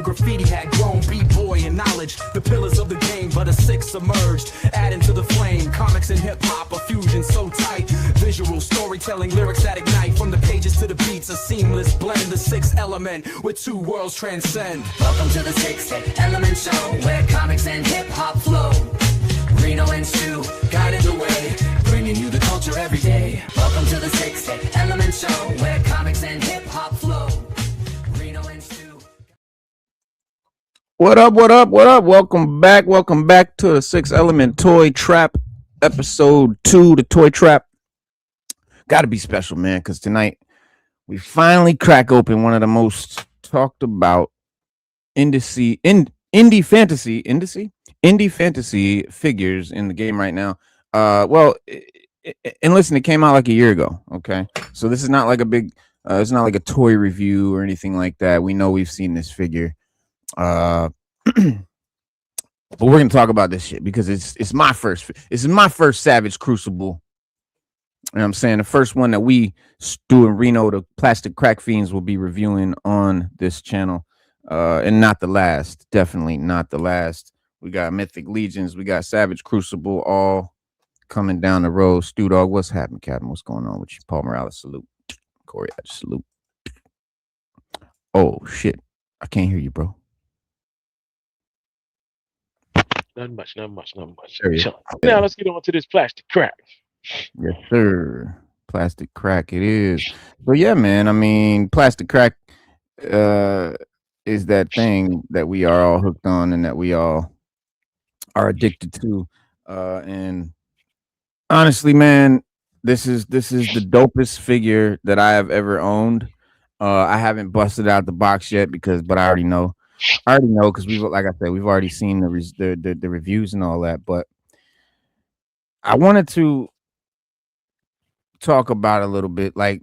graffiti had grown, b-boy and knowledge, the pillars of the game, but a six emerged, adding to the flame. Comics and hip-hop, a fusion so tight, visual storytelling, lyrics that ignite, from the pages to the beats, a seamless blend, the sixth element, where two worlds transcend. Welcome to the Sixth Element Show, where comics and hip-hop flow. Reno and Stu guiding the way, bringing you the culture every day. Welcome to the Sixth Element Show, where comics and hip-hop flow. Reno and Stu. What up, what up, what up? Welcome back to the Sixth Element Toy Trap, episode 2, the Toy Trap. Gotta be special, man, because tonight we finally crack open one of the most talked about indie fantasy figures in the game right now. And listen, it came out like a year ago. Okay, so this is not like a big, it's not like a toy review or anything like that. We know we've seen this figure, but we're gonna talk about this shit because it's my first. This is my first Savage Crucible. You know what I'm saying? The first one that we, Stu and Reno, the Plastic Crack Fiends, will be reviewing on this channel. And not the last, definitely not the last. We got Mythic Legions, we got Savage Crucible, all coming down the road. Stu Dog, what's happening, Captain? What's going on with you? Paul Morales, salute. Corey, I just salute. Oh shit, I can't hear you, bro. Not much. Sure. Now let's get on to this plastic crack. Yes, sir. Plastic crack it is. But yeah, man, I mean, plastic crack is that thing that we are all hooked on and that we all are addicted to. And honestly, man, this is the dopest figure that I have ever owned. I haven't busted out the box yet but I already know because we've, like I said, we've already seen the reviews and all that. But I wanted to talk about a little bit, like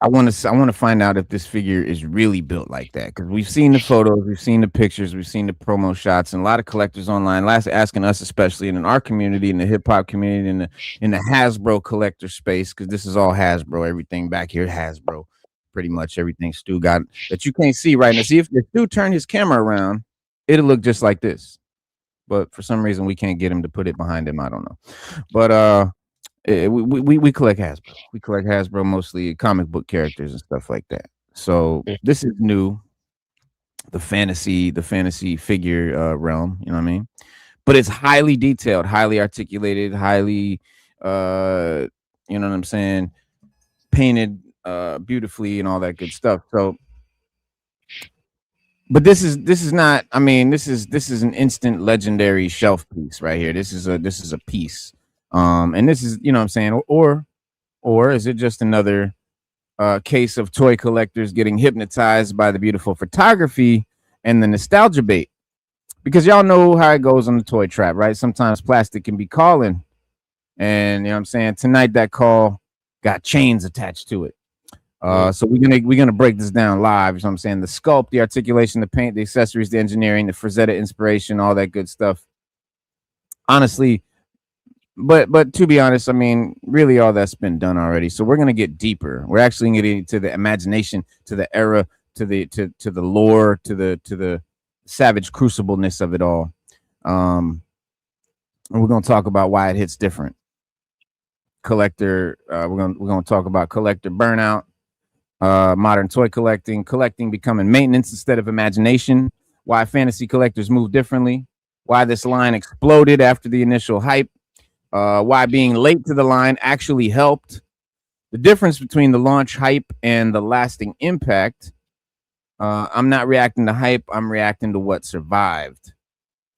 I want to find out if this figure is really built like that, because we've seen the photos, we've seen the pictures, we've seen the promo shots, and a lot of collectors online asking us, especially in our community, in the hip hop community, in the Hasbro collector space, because this is all Hasbro, everything back here Hasbro, pretty much everything Stu got that you can't see right now. See, if Stu turned his camera around, it'll look just like this. But for some reason we can't get him to put it behind him. I don't know. But we collect Hasbro. We collect Hasbro, mostly comic book characters and stuff like that. So this is new, the fantasy figure realm, you know what I mean? But it's highly detailed, highly articulated, highly you know what I'm saying, painted beautifully and all that good stuff. So but this is not, I mean, this is an instant legendary shelf piece right here. This is a piece. And this is, you know what I'm saying, or is it just another case of toy collectors getting hypnotized by the beautiful photography and the nostalgia bait? Because y'all know how it goes on the toy trap, right? Sometimes plastic can be calling, and you know what I'm saying, tonight that call got chains attached to it. So we're gonna break this down live. You know what I'm saying? The sculpt, the articulation, the paint, the accessories, the engineering, the Frazetta inspiration, all that good stuff. Honestly, but to be honest, I mean, really all that's been done already. So we're gonna get deeper. We're actually getting to the imagination, to the era, to the lore, to the Savage Crucible-ness of it all. And we're gonna talk about why it hits different. Collector, we're gonna talk about collector burnout. Modern toy collecting becoming maintenance instead of imagination, why fantasy collectors move differently, why this line exploded after the initial hype, why being late to the line actually helped, the difference between the launch hype and the lasting impact. I'm not reacting to hype, I'm reacting to what survived.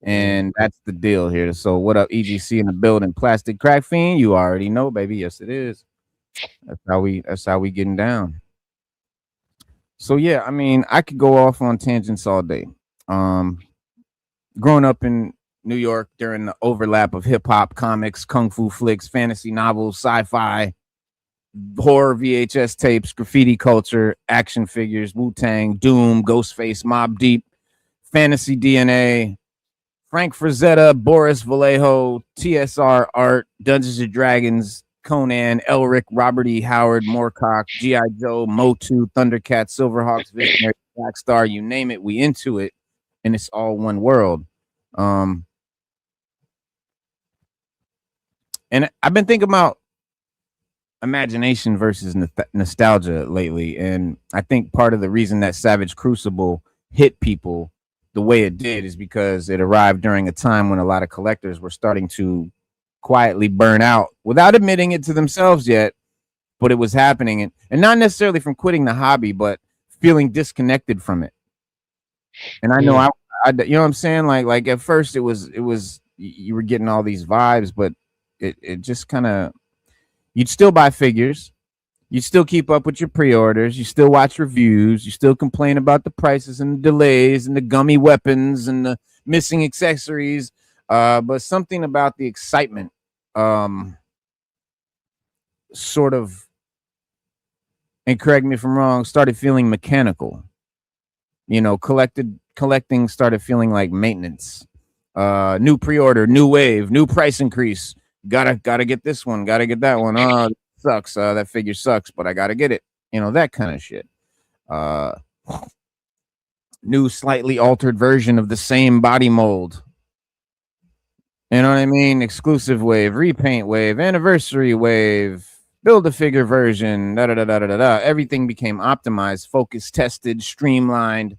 And that's the deal here. So what up, EGC in the building, Plastic Crack Fiend? You already know, baby. Yes, it is. That's how we getting down. So yeah, I mean, I could go off on tangents all day. Growing up in New York during the overlap of hip hop, comics, kung fu flicks, fantasy novels, sci-fi, horror VHS tapes, graffiti culture, action figures, Wu-Tang, Doom, Ghostface, Mobb Deep, fantasy DNA, Frank Frazetta, Boris Vallejo, TSR art, Dungeons and Dragons, Conan, Elric, Robert E. Howard, Moorcock, G.I. Joe, Motu, Thundercats, Silverhawks, Visionary, Black Star, you name it, we into it, and it's all one world. And I've been thinking about imagination versus nostalgia lately, and I think part of the reason that Savage Crucible hit people the way it did is because it arrived during a time when a lot of collectors were starting to quietly burn out without admitting it to themselves yet, but it was happening, and not necessarily from quitting the hobby, but feeling disconnected from it. And I know I you know what I'm saying? Like at first it was you were getting all these vibes, but it just kind of, you'd still buy figures, you'd still keep up with your pre-orders, you still watch reviews, you still complain about the prices and the delays and the gummy weapons and the missing accessories, but something about the excitement sort of, and correct me if I'm wrong, started feeling mechanical. You know, collecting started feeling like maintenance. New pre-order, new wave, new price increase. Gotta get this one, gotta get that one. Oh, sucks. That figure sucks, but I gotta get it. You know, that kind of shit. New slightly altered version of the same body mold. You know what I mean? Exclusive wave, repaint wave, anniversary wave, build a figure version, da da da da da da. Everything became optimized, focused, tested, streamlined,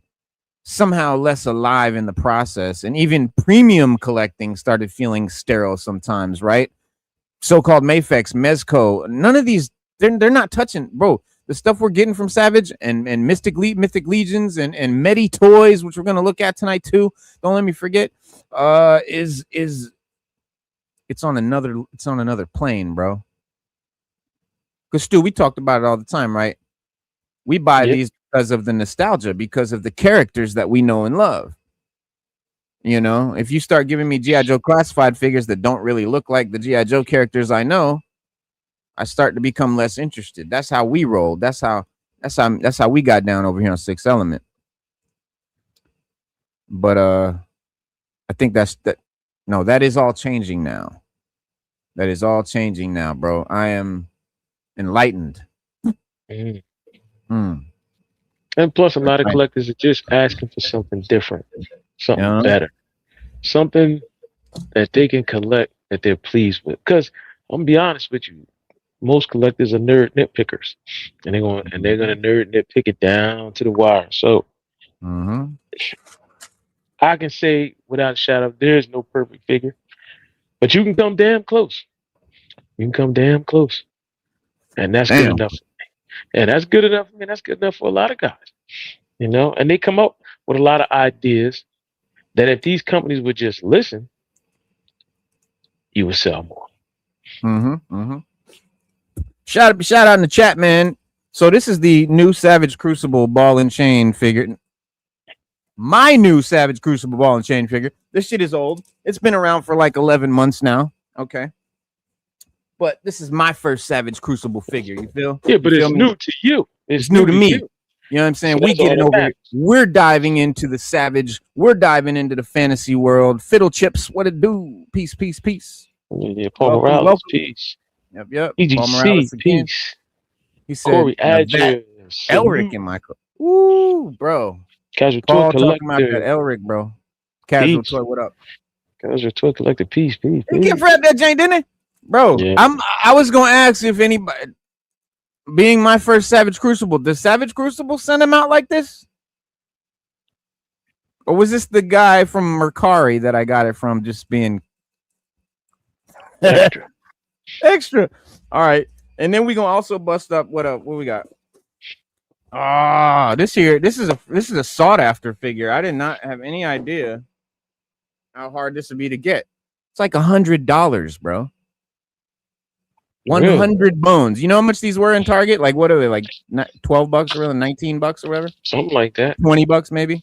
somehow less alive in the process. And even premium collecting started feeling sterile sometimes, right? So-called Mafex, Mezco, none of these, they're not touching, bro. The stuff we're getting from Savage and Mythic Legions and Medi Toys, which we're gonna look at tonight too. Don't let me forget. Is it's on another plane, bro. Because Stu, we talked about it all the time, right? We buy these because of the nostalgia, because of the characters that we know and love. You know, if you start giving me G.I. Joe classified figures that don't really look like the G.I. Joe characters I know, I start to become less interested. That's how we rolled. That's how we got down over here on Sixth Element. But I think that is all changing now. That is all changing now, bro. I am enlightened. And plus, a lot of collectors are just asking for something different, something better, something that they can collect that they're pleased with. Because I'm gonna be honest with you, most collectors are nerd nitpickers, and they're gonna nerd nitpick it down to the wire. So I can say without a shadow, there is no perfect figure, but you can come damn close. You can come damn close, and that's good enough. And that's good enough. I mean, that's good enough for a lot of guys, you know. And they come up with a lot of ideas that if these companies would just listen, you would sell more. Shout out in the chat, man. So this is the new Savage Crucible ball and chain figure. My new Savage Crucible ball and chain figure. This shit is old. It's been around for like 11 months now. Okay. But this is my first Savage Crucible figure. You feel? Yeah, but it's new to you. It's new to me. You know what I'm saying? So we get it over here. We're diving into the Savage. We're diving into the fantasy world. Fiddle Chips, what it do? Peace. Yeah, Paul Morales, peace. Yep. EGC, peace. He said, Corey Adger. Elric in my car. Ooh, bro. Casual Paul Toy talking about Collector. that Elric, bro. Casual Peace. Toy, what up? Casual Toy Collector, peace. He get Fred that Jane, didn't he? Bro, yeah. I was gonna ask if anybody, being my first Savage Crucible, does Savage Crucible send him out like this? Or was this the guy from Mercari that I got it from, just being extra? All right. And then we gonna also bust up what we got? This is a sought after figure. I did not have any idea how hard this would be to get. It's like $100, bro. 100 bones. You know how much these were in Target? Like, what are they, like $12 or 19 bucks or whatever? Something like that. 20 bucks maybe.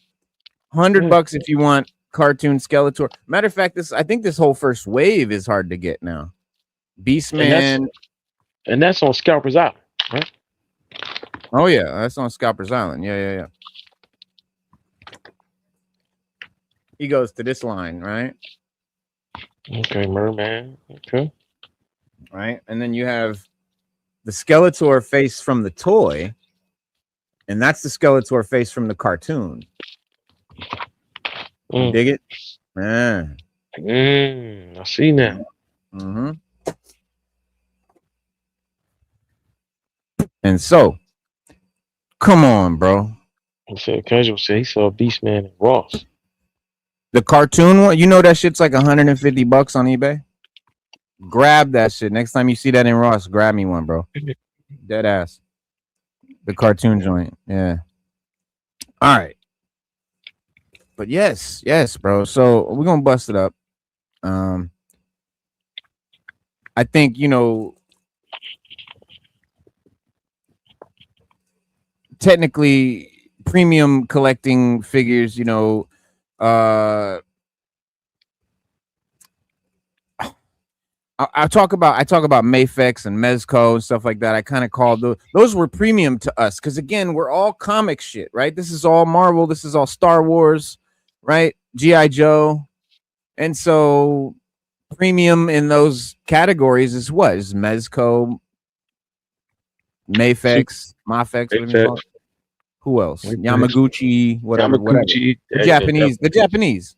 100 bucks if you want cartoon Skeletor. Matter of fact, I think this whole first wave is hard to get now. Beastman. And that's on Scalper's Island, right? Oh yeah, that's on Scalper's Island. Yeah. He goes to this line, right? Okay, Merman. Okay. Right, and then you have the Skeletor face from the toy, And that's the Skeletor face from the cartoon. You dig it? I see now. Mm-hmm. And so, come on, bro. He said, Casual said he saw Beastman and Ross. The cartoon one, you know that shit's like $150 on eBay. Grab that shit. Next time you see that in Ross, grab me one, bro. Dead ass. The cartoon joint. Yeah. All right. But yes, bro. So we're gonna bust it up. I think, technically premium collecting figures, I talk about Mafex and Mezco and stuff like that. I kind of call those were premium to us because again, we're all comic shit, right? This is all Marvel, this is all Star Wars, right? G.I. Joe. And so premium in those categories is what? Is Mezco, Mafex, who else? Yamaguchi, whatever. Yamaguchi, The Japanese.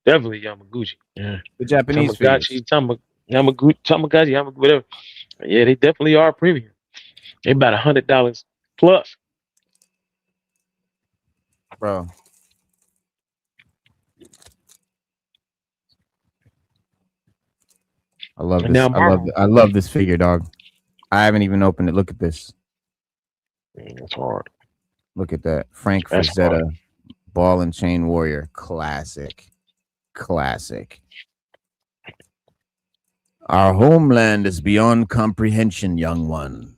Definitely Yamaguchi. Yeah. The Japanese Tamagotchi, Yamaguchi, whatever. Yeah, they definitely are premium. They about $100 plus. Bro. I love this. I love this figure, dog. I haven't even opened it. Look at this. That's hard. Look at that. Frank Frazetta, Ball and Chain Warrior. Classic. Our homeland is beyond comprehension, young one.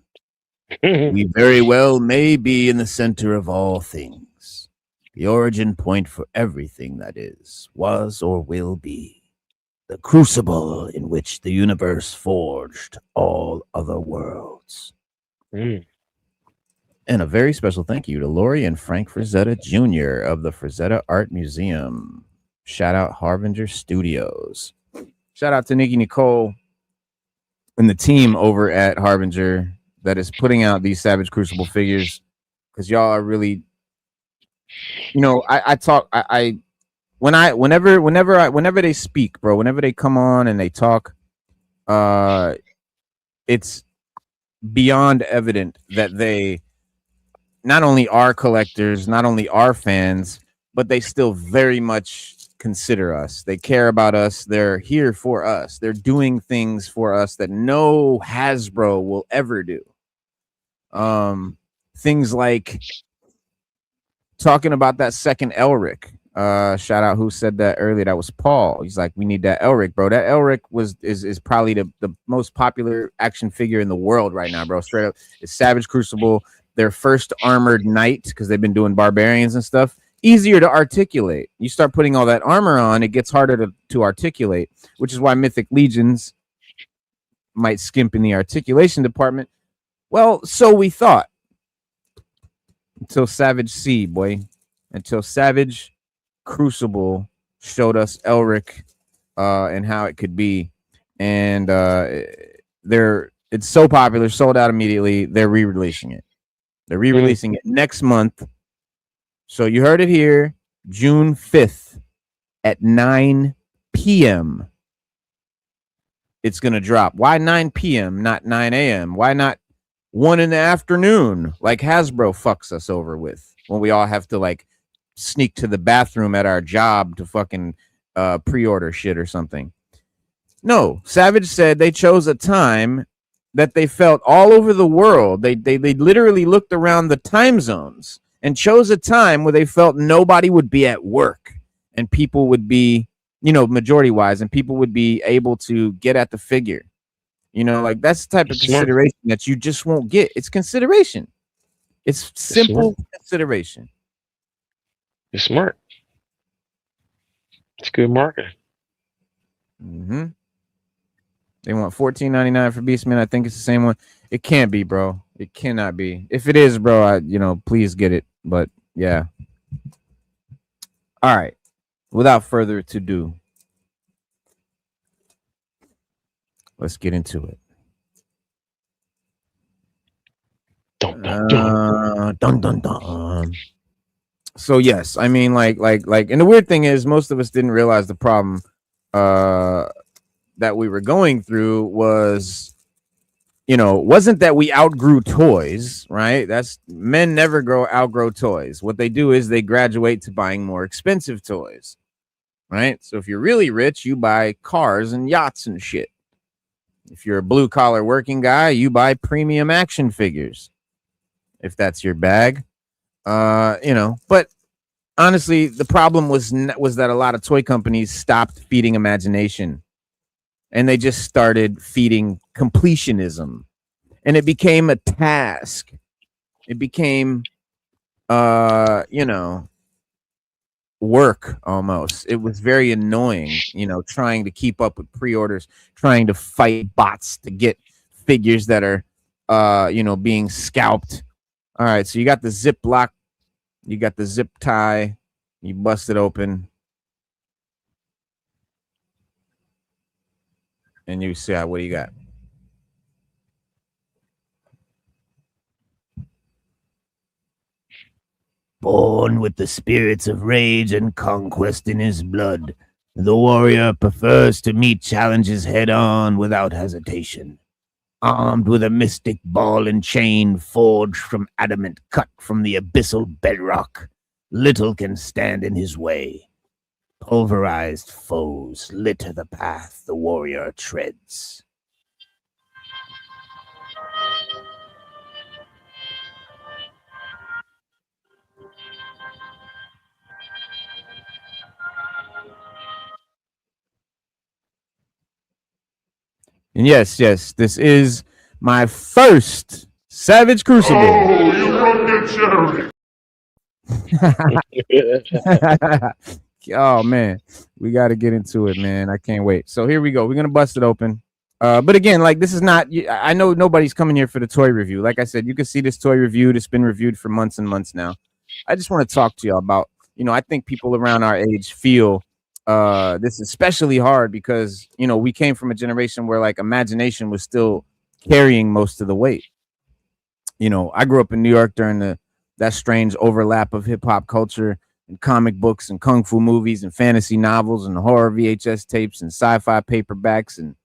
We very well may be in the center of all things. The origin point for everything that is, was, or will be. The crucible in which the universe forged all other worlds. And a very special thank you to Lori and Frank Frazetta Jr. of the Frazetta Art Museum. Shout out Harbinger Studios. Shout out to Nikki Nicole and the team over at Harbinger that is putting out these Savage Crucible figures because y'all are really, whenever they speak, bro, whenever they come on and they talk, it's beyond evident that they not only are collectors, not only are fans, but they still very much consider us. They care about us. They're here for us. They're doing things for us that no Hasbro will ever do. Things like talking about that second Elric. Shout out who said that earlier. That was Paul. He's like, we need that Elric, bro. That Elric is probably the most popular action figure in the world right now, bro. Straight up, it's Savage Crucible, their first armored knight, because they've been doing barbarians and stuff. Easier to articulate. You start putting all that armor on, it gets harder to articulate, which is why Mythic Legions might skimp in the articulation department. Well, so we thought. Until Savage C, boy. Until Savage Crucible showed us Elric and how it could be. And it's so popular, sold out immediately. They're re-releasing it. They're re-releasing it next month. So you heard it here, June 5th at 9 p.m. It's going to drop. Why 9 p.m., not 9 a.m.? Why not 1 in the afternoon like Hasbro fucks us over with when we all have to like sneak to the bathroom at our job to fucking pre-order shit or something? No, Savage said they chose a time that they felt all over the world. They literally looked around the time zones and chose a time where they felt nobody would be at work and people would be, majority wise, and people would be able to get at the figure. Like that's the type of consideration that you just won't get. It's consideration. It's simple consideration. It's smart. It's good marketing. Mm-hmm. They want $14.99 for Beastman. I think it's the same one. It can't be, bro. It cannot be. If it is, bro, please get it. But yeah. All right. Without further ado, let's get into it. Dun, dun, dun. Dun dun dun. So yes, I mean, like, and the weird thing is, most of us didn't realize the problem that we were going through was, wasn't that we outgrew toys, right? That's men never outgrow toys. What they do is they graduate to buying more expensive toys, right? So if you're really rich, you buy cars and yachts and shit. If you're a blue collar working guy, you buy premium action figures, if that's your bag. But honestly, the problem was that a lot of toy companies stopped feeding imagination, and they just started feeding completionism, and it became a task. It became, work almost. It was very annoying, trying to keep up with pre-orders, trying to fight bots to get figures that are, being scalped. All right, so you got the zip lock, you got the zip tie, you bust it open, and you see what do you got? Born with the spirits of rage and conquest in his blood, the warrior prefers to meet challenges head on without hesitation. Armed with a mystic ball and chain forged from adamant cut from the abyssal bedrock, little can stand in his way. Pulverized foes litter the path the warrior treads. And yes, this is my first Savage Crucible. Oh, you run the cherry. Oh man, we got to get into it, man. I can't wait. So here we go. We're gonna bust it open. But again, like, this is not. I know nobody's coming here for the toy review. Like I said, you can see this toy reviewed. It's been reviewed for months and months now. I just want to talk to y'all about. I think people around our age feel this is especially hard because we came from a generation where, like, imagination was still carrying most of the weight. I grew up in New York during that strange overlap of hip hop culture and comic books and kung fu movies and fantasy novels and horror VHS tapes and sci-fi paperbacks and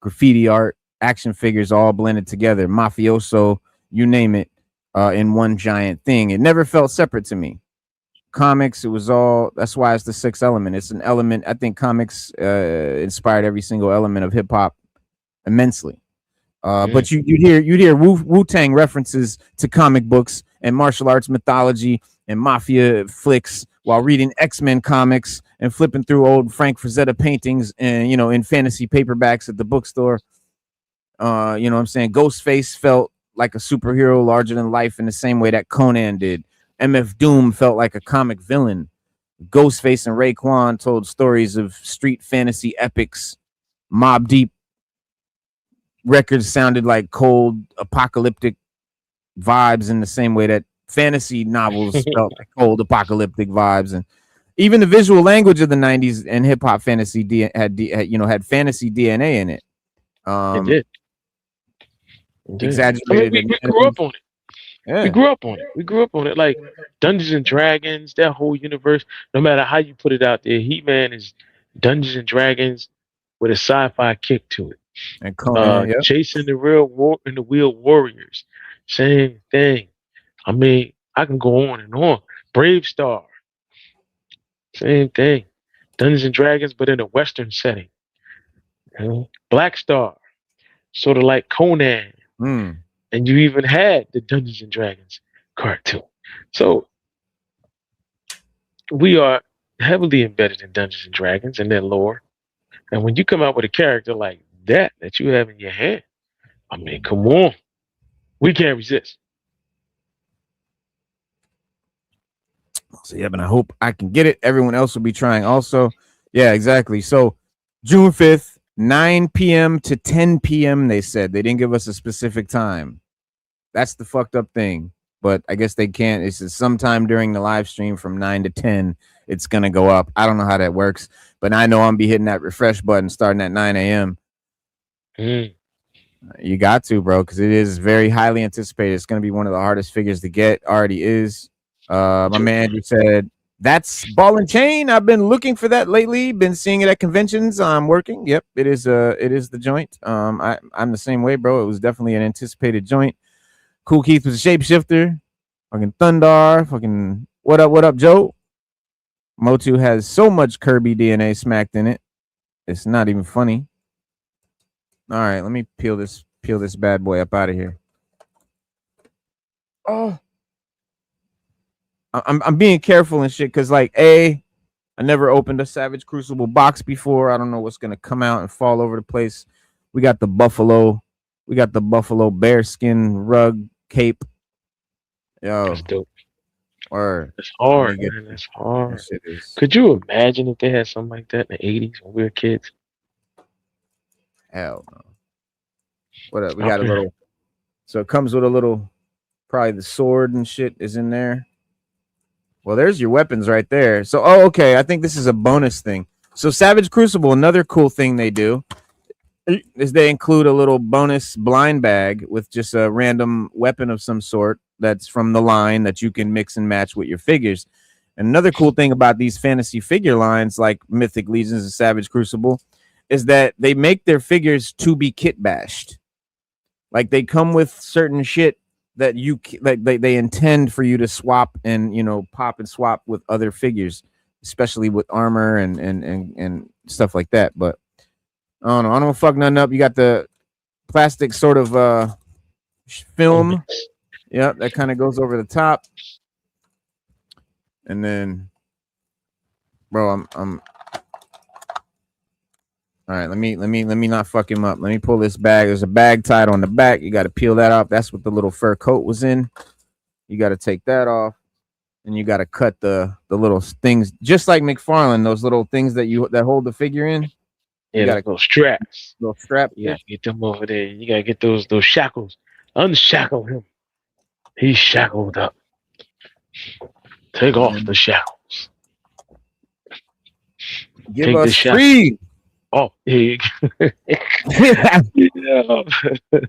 graffiti art, action figures all blended together, mafioso, you name it, in one giant thing. It never felt separate to me. Comics, it was all. That's why it's the sixth element. It's an element. I think comics inspired every single element of hip hop immensely. But you'd hear Wu-Tang references to comic books and martial arts mythology and mafia flicks while reading X-Men comics and flipping through old Frank Frazetta paintings and in fantasy paperbacks at the bookstore. You know what I'm saying? Ghostface felt like a superhero larger than life in the same way that Conan did. MF Doom felt like a comic villain. Ghostface and Raekwon told stories of street fantasy epics. Mobb Deep records sounded like cold apocalyptic vibes in the same way that fantasy novels felt like cold apocalyptic vibes. And even the visual language of the 90s and hip hop fantasy had fantasy DNA in it. It did. Exaggerated. We grew up on it. Yeah. We grew up on it. We grew up on it. Like Dungeons and Dragons, that whole universe, no matter how you put it out there, He-Man is Dungeons and Dragons with a sci-fi kick to it. And Conan, Chasing the Wheel Warriors, same thing. I mean, I can go on and on. Brave Star, same thing. Dungeons and Dragons, but in a Western setting. Black Star, sort of like Conan. And you even had the Dungeons and Dragons cartoon. So we are heavily embedded in Dungeons and Dragons and their lore. And when you come out with a character like that you have in your hand, I mean, come on. We can't resist. So yeah, but I hope I can get it. Everyone else will be trying also. Yeah, exactly. So June 5th, 9 p.m. to 10 p.m. They said. They didn't give us a specific time. That's the fucked up thing. But I guess they can't. It's sometime during the live stream from 9 to 10. It's going to go up. I don't know how that works. But I know I'm be hitting that refresh button starting at 9 a.m. You got to, bro, because it is very highly anticipated. It's going to be one of the hardest figures to get. Already is. My man Andrew said that's ball and chain. I've been looking for that lately. Been seeing it at conventions. I'm working. Yep, it is. It is the joint. I'm the same way, bro. It was definitely an anticipated joint. Cool Keith was a shapeshifter. Fucking Thundar. Fucking what up? What up, Joe? Motu has so much Kirby DNA smacked in it. It's not even funny. All right, let me peel this bad boy up out of here. Oh, I'm being careful and shit because like I never opened a Savage Crucible box before. I don't know what's gonna come out and fall over the place. We got the buffalo bearskin rug cape. Yo, That's dope. or It's hard, man. It's hard. Could you imagine if they had something like that in the 80s when we were kids? Hell no. What up? We got a little. So it comes with a little. Probably the sword and shit is in there. Well, there's your weapons right there. So, okay. I think this is a bonus thing. So, Savage Crucible, another cool thing they do is they include a little bonus blind bag with just a random weapon of some sort that's from the line that you can mix and match with your figures. Another cool thing about these fantasy figure lines like Mythic Legions and Savage Crucible is that they make their figures to be kit bashed. Like they come with certain shit that you like they intend for you to swap and pop and swap with other figures, especially with armor and stuff like that. But I don't know. I don't fuck nothing up. You got the plastic sort of film. Yeah, that kind of goes over the top. And then, bro, I'm all right. Let me not fuck him up. Let me pull this bag. There's a bag tied on the back. You got to peel that off. That's what the little fur coat was in. You got to take that off, and you got to cut the little things, just like McFarlane. Those little things that hold the figure in. Yeah, got little straps. Little strap. Yeah, get them over there. You gotta get those shackles. Unshackle him. He's shackled up. Take off the shackles. Give us free. Oh, here you go. Yeah.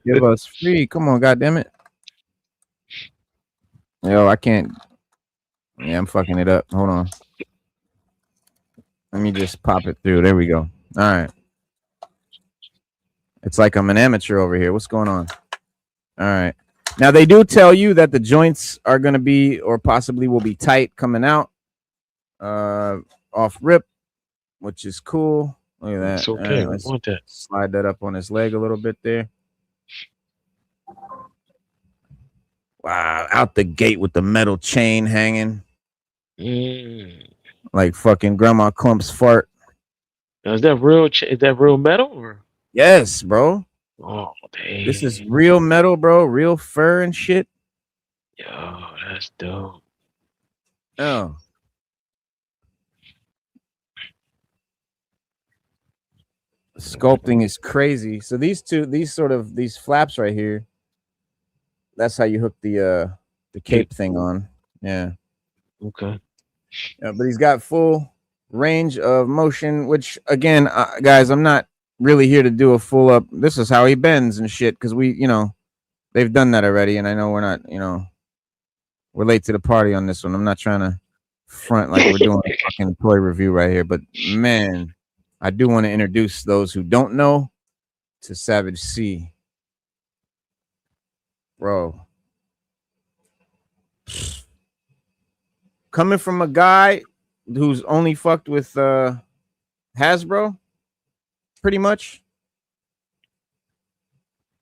Give us free. Come on, goddammit. Yo, I can't. Yeah, I'm fucking it up. Hold on. Let me just pop it through. There we go. All right. It's like I'm an amateur over here. What's going on? All right. Now, they do tell you that the joints are going to be or possibly will be tight coming out off rip, which is cool. Look at that. It's okay. Let's want that. slide that up on his leg a little bit there. Wow. Out the gate with the metal chain hanging. Like fucking Grandma Clump's fart. Now, is that real? Is that real metal? Or? Yes, bro. Oh, dang. This is real metal, bro. Real fur and shit. Yo, that's dope. Oh. Sculpting is crazy. So these flaps right here, that's how you hook the cape thing on. Yeah. Okay. Yeah, but he's got full range of motion, which again, guys, I'm not really here to do a full up. This is how he bends and shit because they've done that already, and I know we're not, we're late to the party on this one. I'm not trying to front like we're doing a fucking toy review right here, but man, I do want to introduce those who don't know to Savage C. Bro. Coming from a guy who's only fucked with Hasbro, pretty much.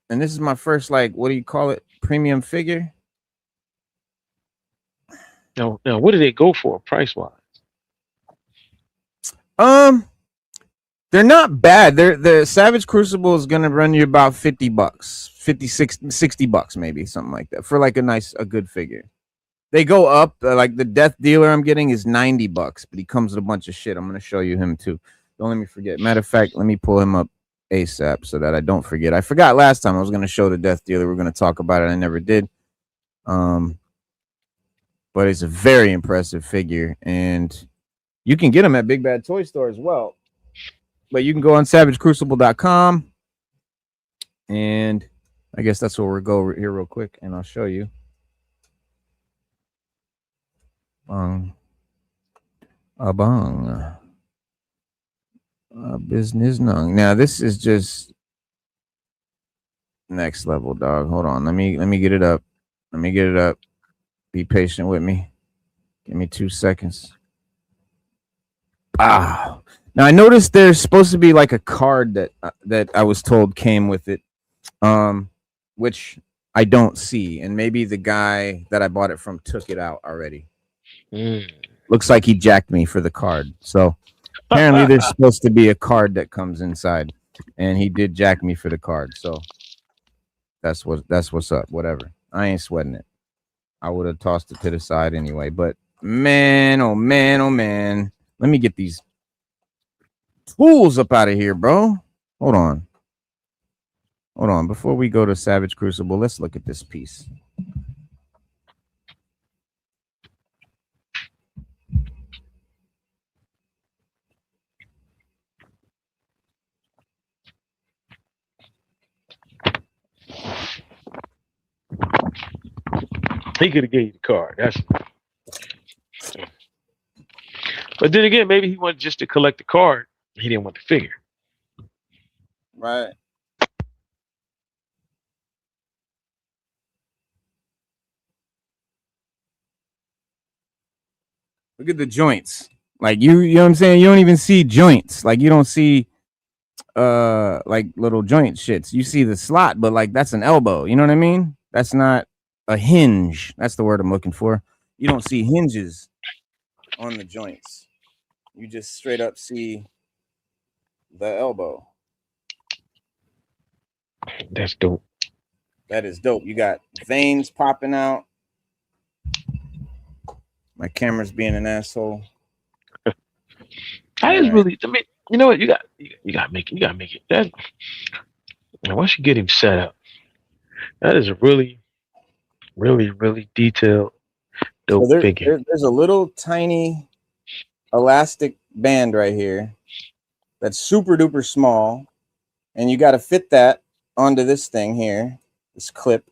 And this is my first, what do you call it? Premium figure. Now, what do they go for price-wise? They're not bad. The Savage Crucible is gonna run you about $50, 50, 60 bucks, maybe something like that for like a good figure. They go up. Like the Death Dealer I'm getting is $90, but he comes with a bunch of shit. I'm gonna show you him too. Don't let me forget. Matter of fact, let me pull him up ASAP so that I don't forget. I forgot last time I was gonna show the Death Dealer. We're gonna talk about it. I never did. But it's a very impressive figure, and you can get them at Big Bad Toy Store as well. But you can go on SavageCrucible.com And I guess that's where we'll go here real quick, and I'll show you. A bong. Business nung. Now this is just next level, dog. Hold on. Let me get it up. Let me get it up. Be patient with me. Give me 2 seconds. Ah. Now I noticed there's supposed to be like a card that I was told came with it. Which I don't see, and maybe the guy that I bought it from took it out already. Looks like he jacked me for the card. So apparently there's supposed to be a card that comes inside, and he did jack me for the card. So that's what's up. Whatever. I ain't sweating it. I would have tossed it to the side anyway. But man, oh man, oh man. Let me get these tools up out of here, bro. Hold on. Hold on. Before we go to Savage Crucible, let's look at this piece. He could have gave you the card. But then again, maybe he wanted just to collect the card. He didn't want the figure. Right. Look at the joints. Like you know what I'm saying? You don't even see joints. Like you don't see like little joint shits. You see the slot, but like that's an elbow. You know what I mean? That's not a hinge. That's the word I'm looking for. You don't see hinges on the joints. You just straight up see the elbow. That's dope. That is dope. You got veins popping out. My camera's being an asshole. I just really, I mean, you know what? You got to make it. That, and once you get him set up, that is a really, really, really detailed, dope figure. There's a little tiny elastic band right here that's super duper small, and you got to fit that onto this thing here, this clip.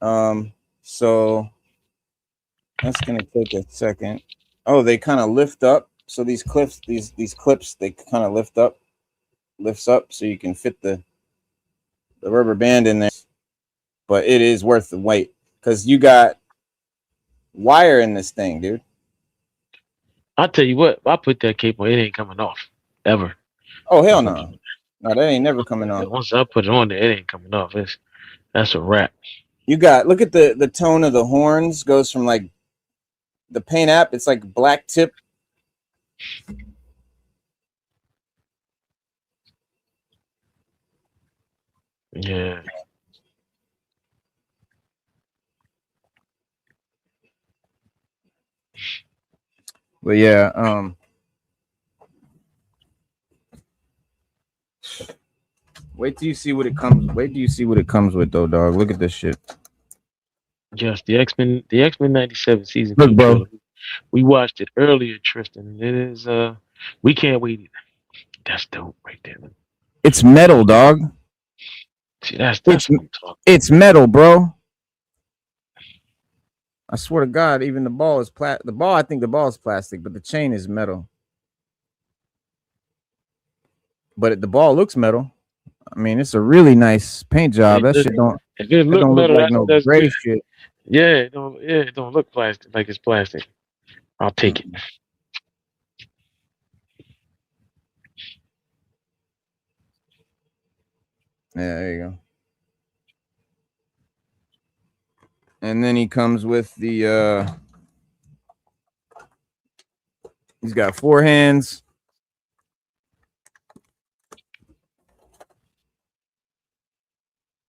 So that's gonna take a second. Oh, they kind of lift up. So these clips, these clips, they kind of lifts up, so you can fit the rubber band in there. But it is worth the wait because you got wire in this thing, dude. I'll tell you what, if I put that cape on, it ain't coming off ever. Oh hell no, no, that ain't never coming off. Once I put it on there, it ain't coming off. That's a wrap. You got look at the tone of the horns goes from like the paint app. It's like black tip. Yeah. But yeah, wait till you see what it comes. Wait till you see what it comes with, though, dog. Look at this shit. Yes, the X-Men 97 season. Look, bro. We watched it earlier, Tristan. It is we can't wait either. That's dope right there. It's metal, dog. See, that's what I'm talking. It's metal, bro. I swear to God, even the ball is the ball. I think the ball is plastic, but the chain is metal. But the ball looks metal. I mean, it's a really nice paint job. That shit don't. If it don't look metal, look like no gray good. shit. Yeah, it don't look plastic like it's plastic. I'll take it. Yeah, there you go. And then he comes with the he's got 4 hands.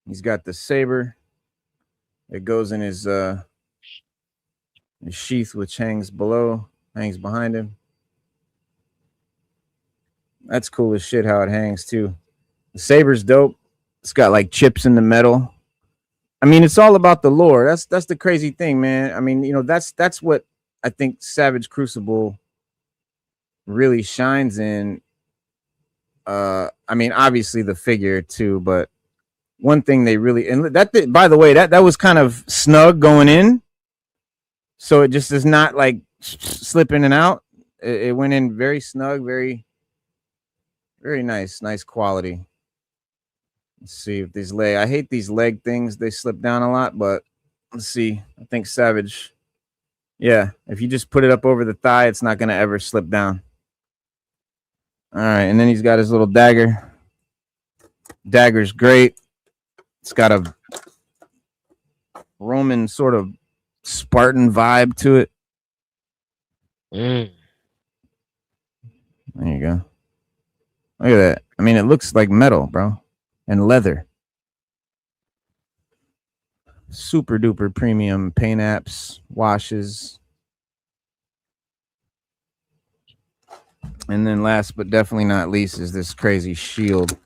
He's got the saber. It goes in his sheath, which hangs behind him. That's cool as shit how it hangs too. The saber's dope. It's got like chips in the metal. I mean, it's all about the lore. That's the crazy thing, man. I mean, you know, that's what I think Savage Crucible really shines in. I mean, obviously the figure too, but one thing they really, and that, by the way, that was kind of snug going in, so it just is not like slip in and out. It went in very snug, very nice quality. Let's see if these leg. I hate these leg things. They slip down a lot, but let's see. I think Savage. Yeah, if you just put it up over the thigh, it's not gonna ever slip down. All right, and then he's got his little dagger. Dagger's great. It's got a Roman sort of Spartan vibe to it. Mm. There you go. Look at that. I mean, it looks like metal, bro, and leather. Super duper premium paint apps, washes. And then last but definitely not least is this crazy shield.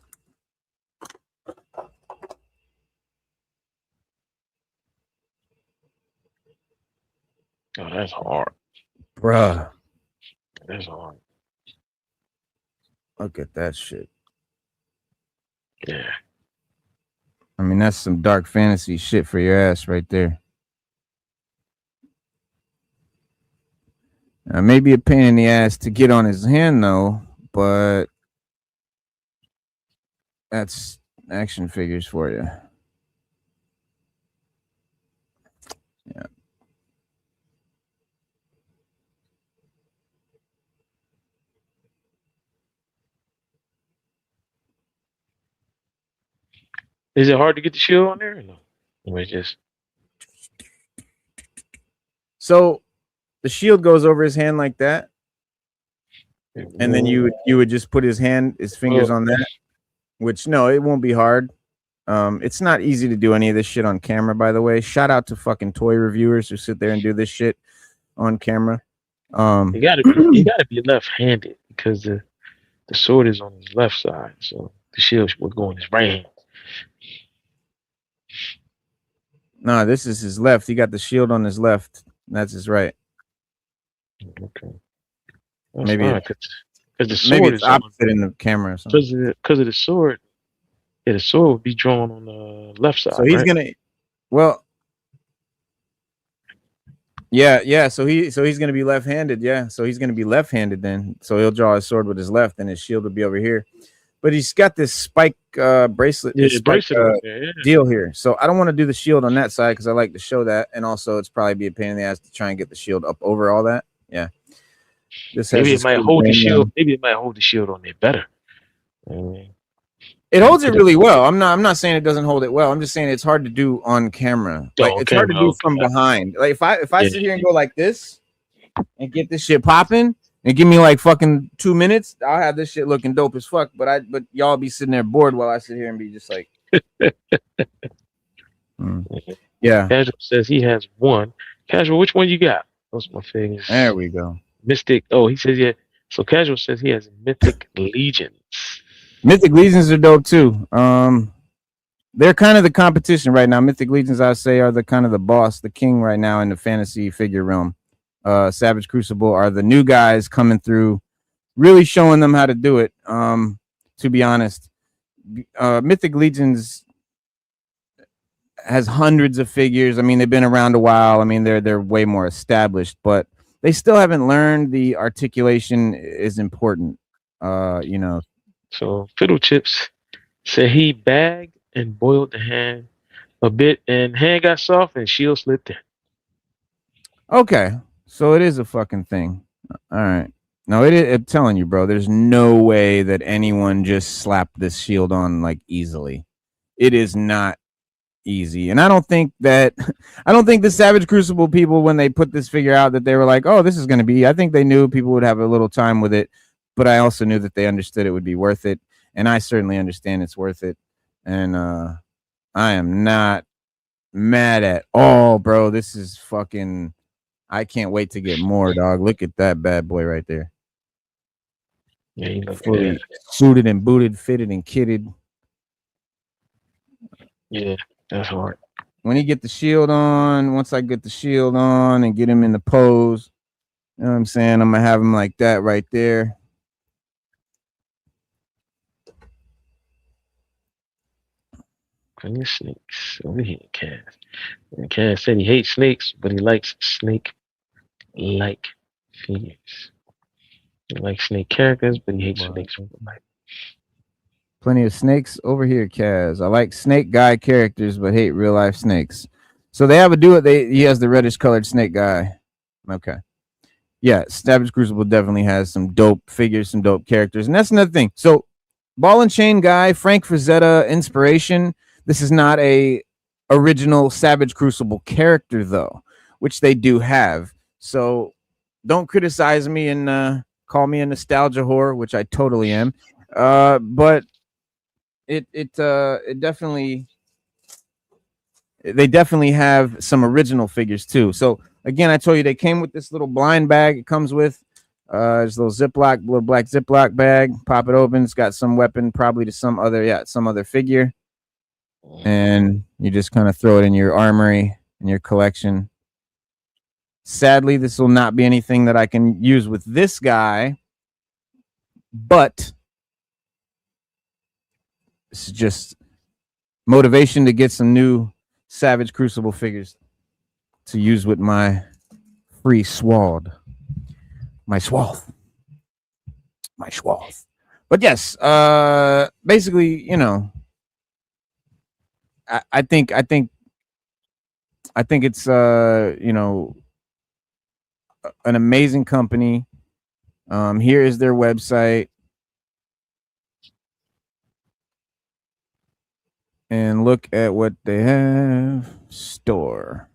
Oh, that's hard. Bruh. That's hard. Look at that shit. Yeah. I mean, that's some dark fantasy shit for your ass right there. Maybe a pain in the ass to get on his hand, though, but that's action figures for you. Yeah. Is it hard to get the shield on there or no? Or it's just So the shield goes over his hand like that, and then you would just put his fingers on that. Which no, it won't be hard. It's not easy to do any of this shit on camera, by the way. Shout out to fucking toy reviewers who sit there and do this shit on camera. you gotta be left-handed because the sword is on his left side, so the shield would go in his right hand. No, this is his left. He got the shield on his left. That's his right. Okay. Maybe because the sword maybe it's is opposite in the camera or something. because of the sword. Yeah, the sword would be drawn on the left side. So he's right? gonna, well, yeah. So he's gonna be left-handed. Yeah, so he's gonna be left-handed then. So he'll draw his sword with his left, and his shield will be over here. But he's got this spike bracelet, Yeah, this spike, right there, yeah. deal here. So I don't want to do the shield on that side because I like to show that, and also it's probably be a pain in the ass to try and get the shield up over all that. Yeah. This Maybe has it might cool hold the band shield. on. Maybe it might hold the shield on there better. It holds it really well. I'm not saying it doesn't hold it well. I'm just saying it's hard to do on camera. Like it's hard to do from behind. Like if I sit here and go like this and get this shit popping and give me like fucking 2 minutes, I'll have this shit looking dope as fuck. But y'all be sitting there bored while I sit here and be just like yeah. Casual says he has one. Casual, which one you got? Those are my fingers. There we go. Mystic. Oh, he says yeah. So Casual says he has Mythic Legions. Mythic Legions are dope too. They're kind of the competition right now. Mythic Legions, I say, are the kind of the boss, the king right now in the fantasy figure realm. Savage Crucible are the new guys coming through, really showing them how to do it. To be honest, Mythic Legions has hundreds of figures. I mean, they've been around a while. I mean, they're way more established, but they still haven't learned the articulation is important. You know. So Fiddle Chips said he bagged and boiled the hand a bit, and hand got soft and shield slipped in. Okay, so it is a fucking thing. All right. No, I'm telling you, bro. There's no way that anyone just slapped this shield on like easily. It is not easy, and I don't think the Savage Crucible people, when they put this figure out, that they were like, "Oh, this is going to be." I think they knew people would have a little time with it, but I also knew that they understood it would be worth it, and I certainly understand it's worth it. And I am not mad at all, bro. This is fucking. I can't wait to get more, dog. Look at that bad boy right there. Yeah, you look Fully good. suited and booted, fitted and kitted. Yeah, that's hard. When he get the shield on, once I get the shield on and get him in the pose, you know what I'm saying? I'm gonna have him like that right there. Plenty of snakes over here, Cass. And Cass said he hates snakes, but he likes snake-like figures. He likes snake characters, but he hates snakes. Plenty of snakes over here, Kaz. I like snake guy characters, but hate real life snakes. So they have a duo. He has the reddish colored snake guy. Okay. Yeah, Savage Crucible definitely has some dope figures, some dope characters. And that's another thing. So ball and chain guy, Frank Frazetta inspiration. This is not a original Savage Crucible character, though, which they do have. So don't criticize me and call me a nostalgia whore, which I totally am. But it definitely, they definitely have some original figures too. So again, I told you they came with this little blind bag. It comes with this little little black Ziploc bag. Pop it open. It's got some weapon, probably to some other figure, and you just kind of throw it in your armory, in your collection. Sadly, this will not be anything that I can use with this guy, but this is just motivation to get some new Savage Crucible figures to use with my free sword. My swath. But yes, basically, you know, I think it's you know, an amazing company. Here is their website. And look at what they have. Store.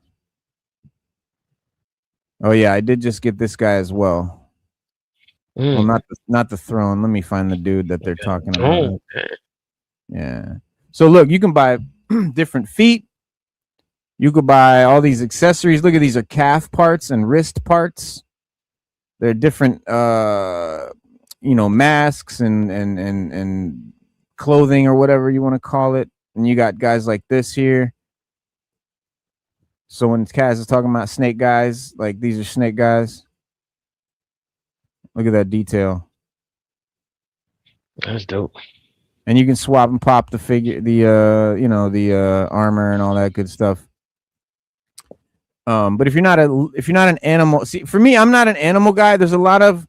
Oh yeah, I did just get this guy as well. Well, not the throne. Let me find the dude that they're talking about. Yeah. So look, you can buy different feet. You could buy all these accessories. Look at these are calf parts and wrist parts. They're different you know, masks and clothing or whatever you want to call it. And you got guys like this here. So when Kaz is talking about snake guys, like these are snake guys. Look at that detail. That's dope. And you can swap and pop the figure, the you know, the armor and all that good stuff. But if you're not an animal, see, for me, I'm not an animal guy. There's a lot of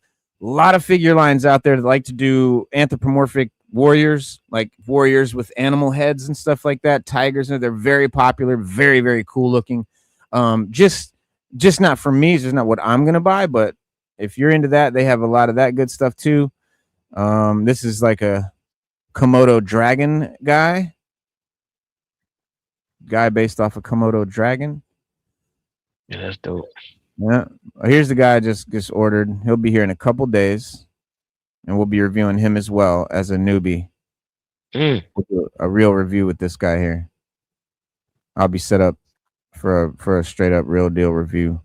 figure lines out there that like to do anthropomorphic warriors, like warriors with animal heads and stuff like that. Tigers, they're very popular, very, very cool looking. Just not for me. It's just not what I'm gonna buy. But if you're into that, they have a lot of that good stuff too. This is like a Komodo dragon guy based off a Komodo dragon. Yeah, that's dope. Yeah, here's the guy I just ordered. He'll be here in a couple days, and we'll be reviewing him as well as a newbie. We'll do a real review with this guy here. I'll be set up for a straight up real deal review.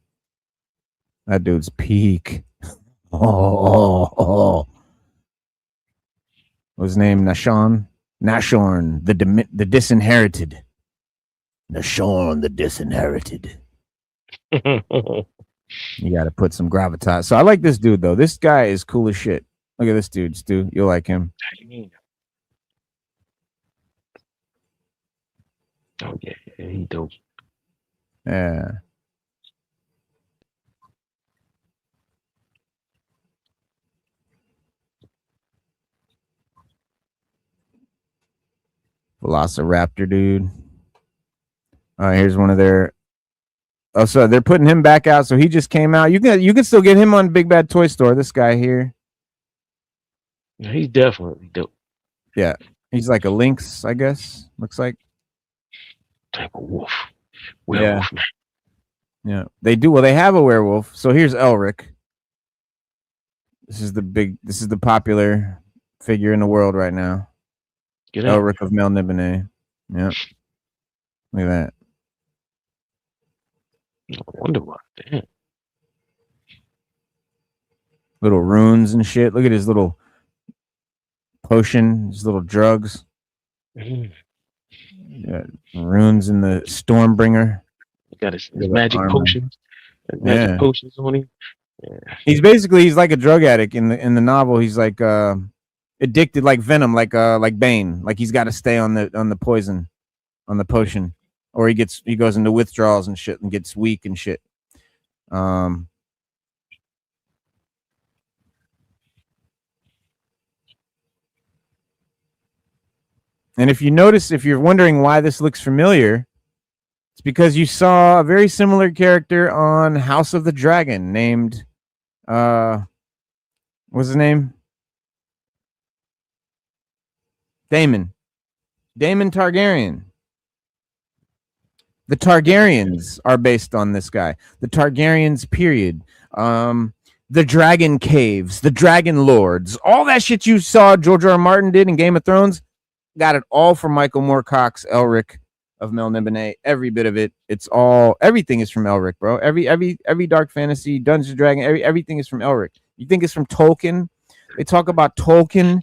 That dude's peak. Oh. What's his name? Nashorn, the disinherited. Nashorn, the disinherited. You got to put some gravitas. So I like this dude though. This guy is cool as shit. Look at this dude, Stu. You'll like him. Oh yeah, he dope. Yeah. Velociraptor dude. Here's one of their. Oh, so they're putting him back out. So he just came out. You can still get him on Big Bad Toy Store. This guy here. Yeah, he's definitely dope. Yeah, he's like a lynx, I guess. Looks like type of wolf. Werewolf, yeah. Man. Yeah, they do. Well, they have a werewolf. So here's Elric. This is the popular figure in the world right now. Get out. Elric of Melniboné. Yeah. Look at that. I wonder why. Damn. Little runes and shit. Look at his little potion, his little drugs. Yeah, runes in the Stormbringer. He got his magic potions. Magic potions on him. Yeah. He's like a drug addict in the novel. He's like addicted like Venom, like Bane. Like he's got to stay on the poison, on the potion, or he goes into withdrawals and shit and gets weak and shit. And if you notice, if you're wondering why this looks familiar, it's because you saw a very similar character on House of the Dragon named, what's his name? Daemon Targaryen. The Targaryens are based on this guy. The Targaryens, period. The Dragon Caves, the Dragon Lords, all that shit you saw George R. R. Martin did in Game of Thrones, got it all from Michael Moorcock's Elric of Melniboné. Every bit of it. Everything is from Elric, bro. Every dark fantasy, Dungeons and Dragons, everything is from Elric. You think it's from Tolkien? They talk about Tolkien.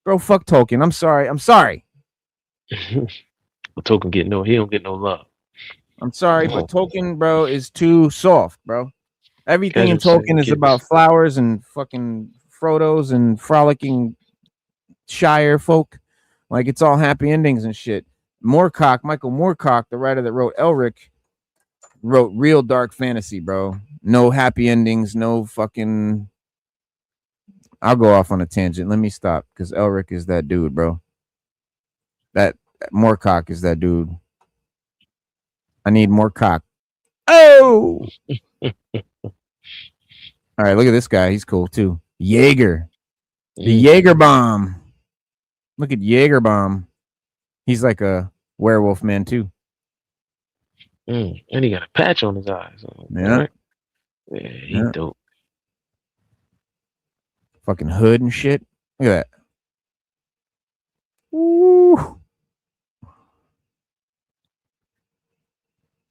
Bro, fuck Tolkien. I'm sorry. But Tolkien he don't get no love. I'm sorry, but Tolkien, bro, is too soft, bro. Everything in Casual Tolkien is kids. about flowers and fucking Frodos and frolicking Shire folk. Like, it's all happy endings and shit. Michael Moorcock, the writer that wrote Elric, wrote real dark fantasy, bro. No happy endings, no fucking... I'll go off on a tangent. Let me stop, because Elric is that dude, bro. That Moorcock is that dude. I need more cock. Oh! All right, look at this guy. He's cool, too. Jaeger. The Jaeger bomb. Look at Jaeger bomb. He's like a werewolf man, too. And he got a patch on his eyes. Yeah. Right? Yeah, he's dope. Fucking hood and shit. Look at that. Ooh.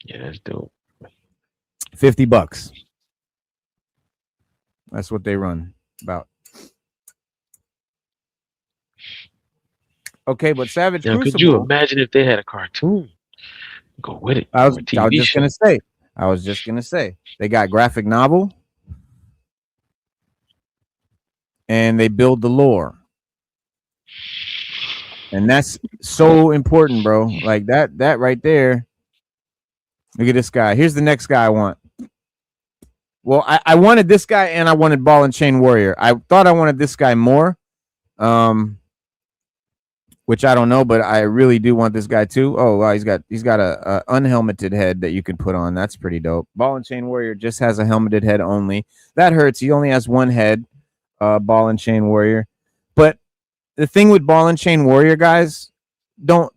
Yeah, that's dope. $50. That's what they run about. Okay, but Savage Now, Crucible. could you imagine if they had a cartoon? Go with it. I was Or a TV just show. gonna say they got graphic novel, and they build the lore, and that's so important, bro. Like that right there. Look at this guy. Here's the next guy I want. Well, I wanted this guy, and I wanted Ball and Chain Warrior. I thought I wanted this guy more, which I don't know, but I really do want this guy too. Oh, wow, he's got a unhelmeted head that you can put on. That's pretty dope. Ball and Chain Warrior just has a helmeted head only. That hurts. He only has one head. Ball and Chain Warrior. But the thing with Ball and Chain Warrior, guys, don't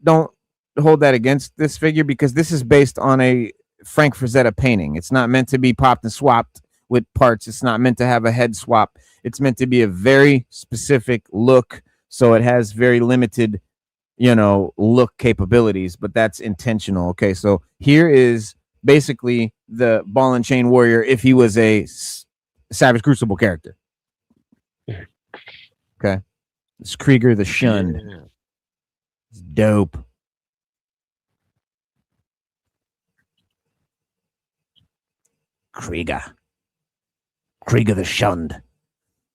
hold that against this figure, because this is based on a Frank Frazetta painting. It's not meant to be popped and swapped with parts. It's not meant to have a head swap. It's meant to be a very specific look, so it has very limited, look capabilities, but that's intentional. Okay, so here is basically the Ball and Chain Warrior if he was a Savage Crucible character. Okay, it's Krieger the Shunned. Yeah. It's dope. Krieger the Shunned.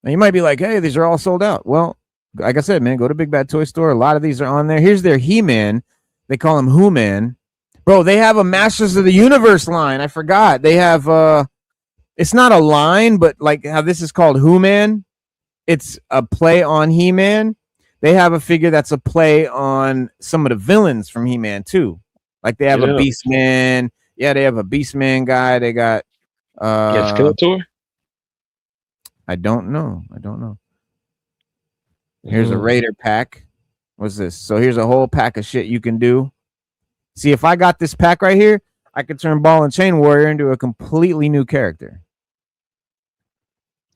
Now you might be like, hey, these are all sold out. Well, like I said, man, go to Big Bad Toy Store. A lot of these are on there. Here's their He-Man. They call him Who-Man. Bro, they have a Masters of the Universe line. I forgot. They have it's not a line, but like how this is called Who-Man. It's a play on He-Man. They have a figure that's a play on some of the villains from He-Man too. Like they have a Beastman. Yeah, they have a Beastman guy. They got Skeletor? I don't know. Here's a Raider pack. What's this? So here's a whole pack of shit you can do. See, if I got this pack right here, I could turn Ball and Chain Warrior into a completely new character.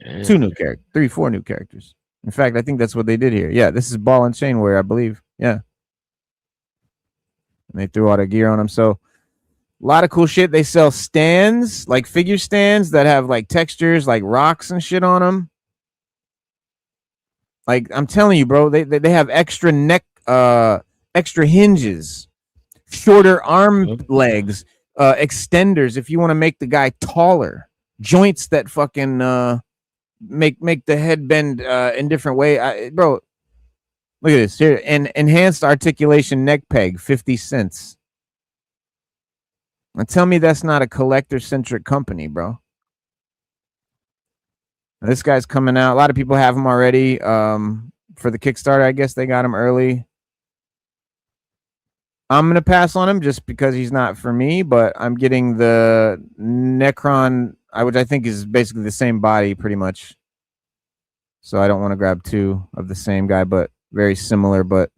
Yeah. 2 new characters. 3, 4 new characters. In fact, I think that's what they did here. Yeah, this is Ball and Chain Warrior, I believe. Yeah. And they threw all the gear on him. So a lot of cool shit. They sell stands, like figure stands that have like textures, like rocks and shit on them. Like I'm telling you, bro, they have extra neck, extra hinges, shorter arm legs, extenders if you want to make the guy taller, joints that fucking make the head bend in different way. Bro, look at this here. And enhanced articulation neck peg, 50 cents. And tell me that's not a collector-centric company, bro. This guy's coming out. A lot of people have him already. For the Kickstarter, I guess they got him early. I'm gonna pass on him just because he's not for me, but I'm getting the Necron, which I think is basically the same body, pretty much. So I don't want to grab two of the same guy, but very similar. But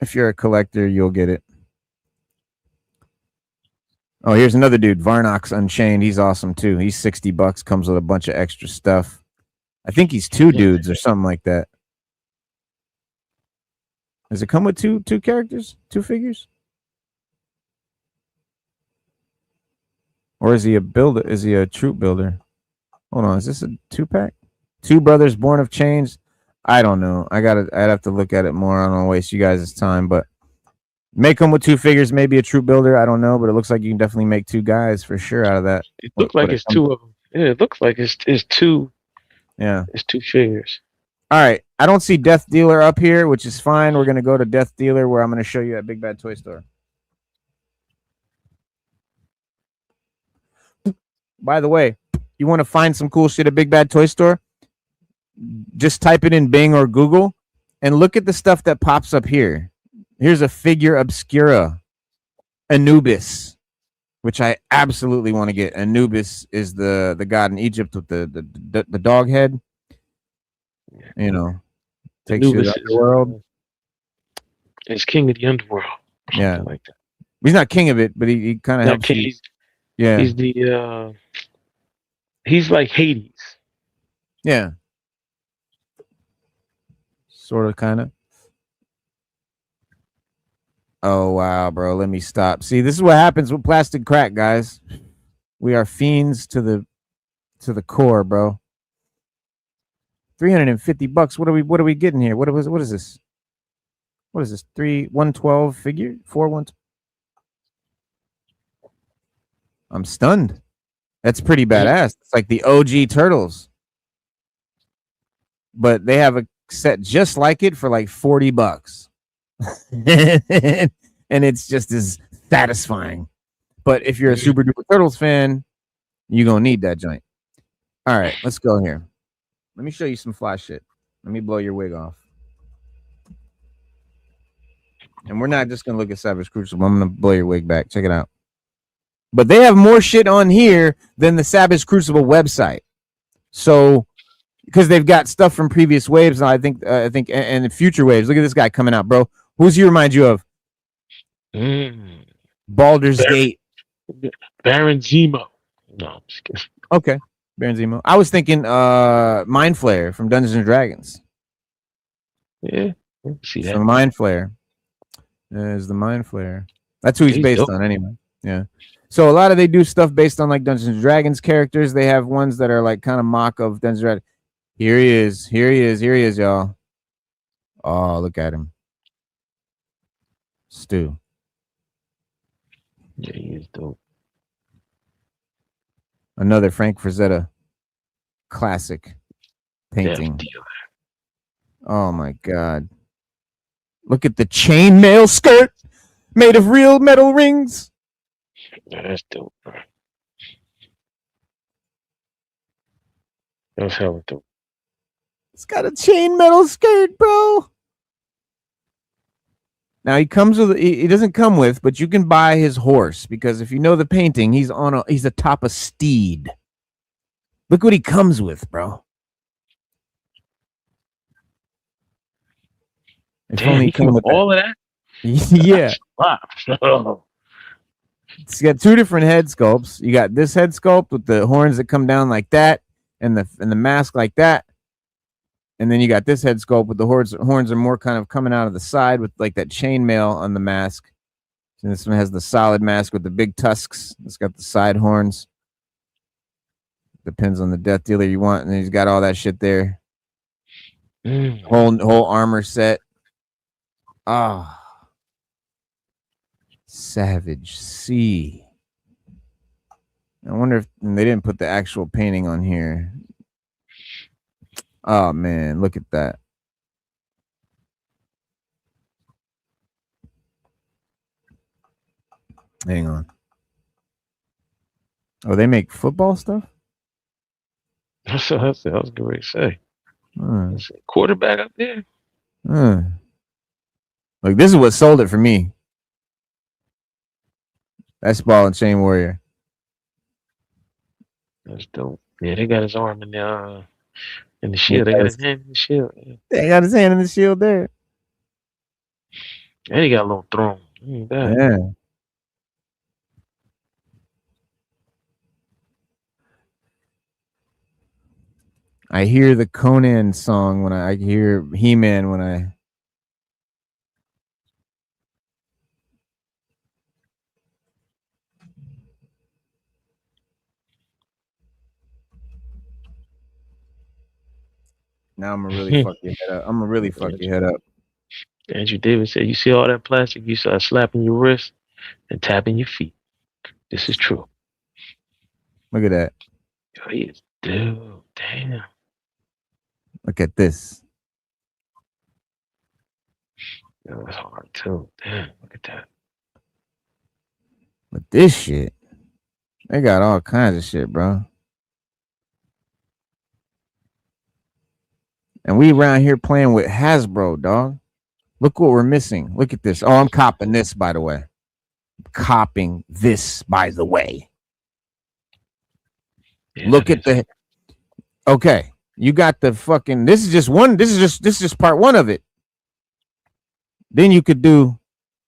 if you're a collector, you'll get it. Oh, here's another dude, Varnox Unchained. He's awesome too. He's $60. Comes with a bunch of extra stuff. I think he's two dudes or something like that. Does it come with two characters, two figures? Or is he a builder? Is he a troop builder? Hold on, is this a 2-pack? Two brothers born of chains. I don't know. I'd have to look at it more. I don't want to waste you guys' time, but make them with two figures, maybe a troop builder. I don't know, but it looks like you can definitely make two guys for sure out of that. It looks like it's two of them. Yeah, it looks like it's two. Yeah, it's two figures. All right, I don't see Death Dealer up here, which is fine. We're gonna go to Death Dealer, where I'm gonna show you at Big Bad Toy Store. By the way, you want to find some cool shit at Big Bad Toy Store? Just type it in Bing or Google and look at the stuff that pops up here. Here's a figure obscura, Anubis, which I absolutely want to get. Anubis is the god in Egypt with the dog head. You know, takes Anubis you to the world. He's king of the underworld. Yeah, Like that. He's not king of it, but he kind of helps. Yeah, he's the he's like Hades. Yeah, sort of, kind of. Oh wow, bro! Let me stop. See, this is what happens with plastic crack, guys. We are fiends to the core, bro. $350. What are we getting here? What is this? What is this? 112 figure? 1. I'm stunned. That's pretty badass. It's like the OG Turtles. But they have a set just like it for like $40. And it's just as satisfying. But if you're a Super Duper Turtles fan, you're gonna need that joint. All right, let's go here. Let me show you some fly shit. Let me blow your wig off. And we're not just gonna look at Savage Crucible. I'm gonna blow your wig back. Check it out. But they have more shit on here than the Savage Crucible website. So, because they've got stuff from previous waves, and I think, and future waves. Look at this guy coming out, bro. Who's he remind you of? Baldur's Gate. Baron Zemo. No, I'm just kidding. Okay, Baron Zemo. I was thinking Mind Flayer from Dungeons and Dragons. Yeah, see that. So Mind Flayer is the Mind Flayer. That's who he's based on, anyway. Yeah. So a lot of they do stuff based on like Dungeons and Dragons characters. They have ones that are like kind of mock of Dungeons and Dragons. Here he is. Here he is. Here he is, y'all. Oh, look at him. Stu. Yeah, he is dope. Another Frank Frazetta classic painting. Oh my god. Look at the chainmail skirt made of real metal rings. Yeah, that's dope, bro. That's hella dope. It's got a chainmail skirt, bro. Now he comes with, he doesn't come with, but you can buy his horse, because if you know the painting, he's atop a steed. Look what he comes with, bro. Damn, he comes with all of that? Yeah. Wow. It's got two different head sculpts. You got this head sculpt with the horns that come down like that, and the mask like that. And then you got this head sculpt with the horns are more kind of coming out of the side with like that chainmail on the mask. And this one has the solid mask with the big tusks. It's got the side horns. Depends on the Death Dealer you want. And he's got all that shit there. Whole armor set. Ah. Savage C. I wonder if they didn't put the actual painting on here. Oh man, look at that. Hang on. Oh, they make football stuff? That's what I said. I was going to say. Hmm. Let's see, quarterback up there. Hmm. Like, this is what sold it for me. That's Ball and Chain Warrior. That's dope. Yeah, they got his arm in the They shield. They got got his, his hand in the shield. Yeah. they got his hand in the shield there. And he got a little throne. That. Yeah. I hear the Conan song when I hear He-Man when I. Now I'm gonna really fuck your head up. I'm gonna really fuck your head up. Andrew Davis said, "You see all that plastic? You start slapping your wrist and tapping your feet. This is true." Look at that. Yo, he is dude. Damn. Look at this. Yo, that's hard too. Damn. Look at that. But this shit, they got all kinds of shit, bro. And we around here playing with Hasbro, dog. Look what we're missing. Look at this. Oh, I'm copping this, by the way. Copping this, by the way. Yeah, Look at the. Okay, you got the fucking. This is just one. This is just part one of it. Then you could do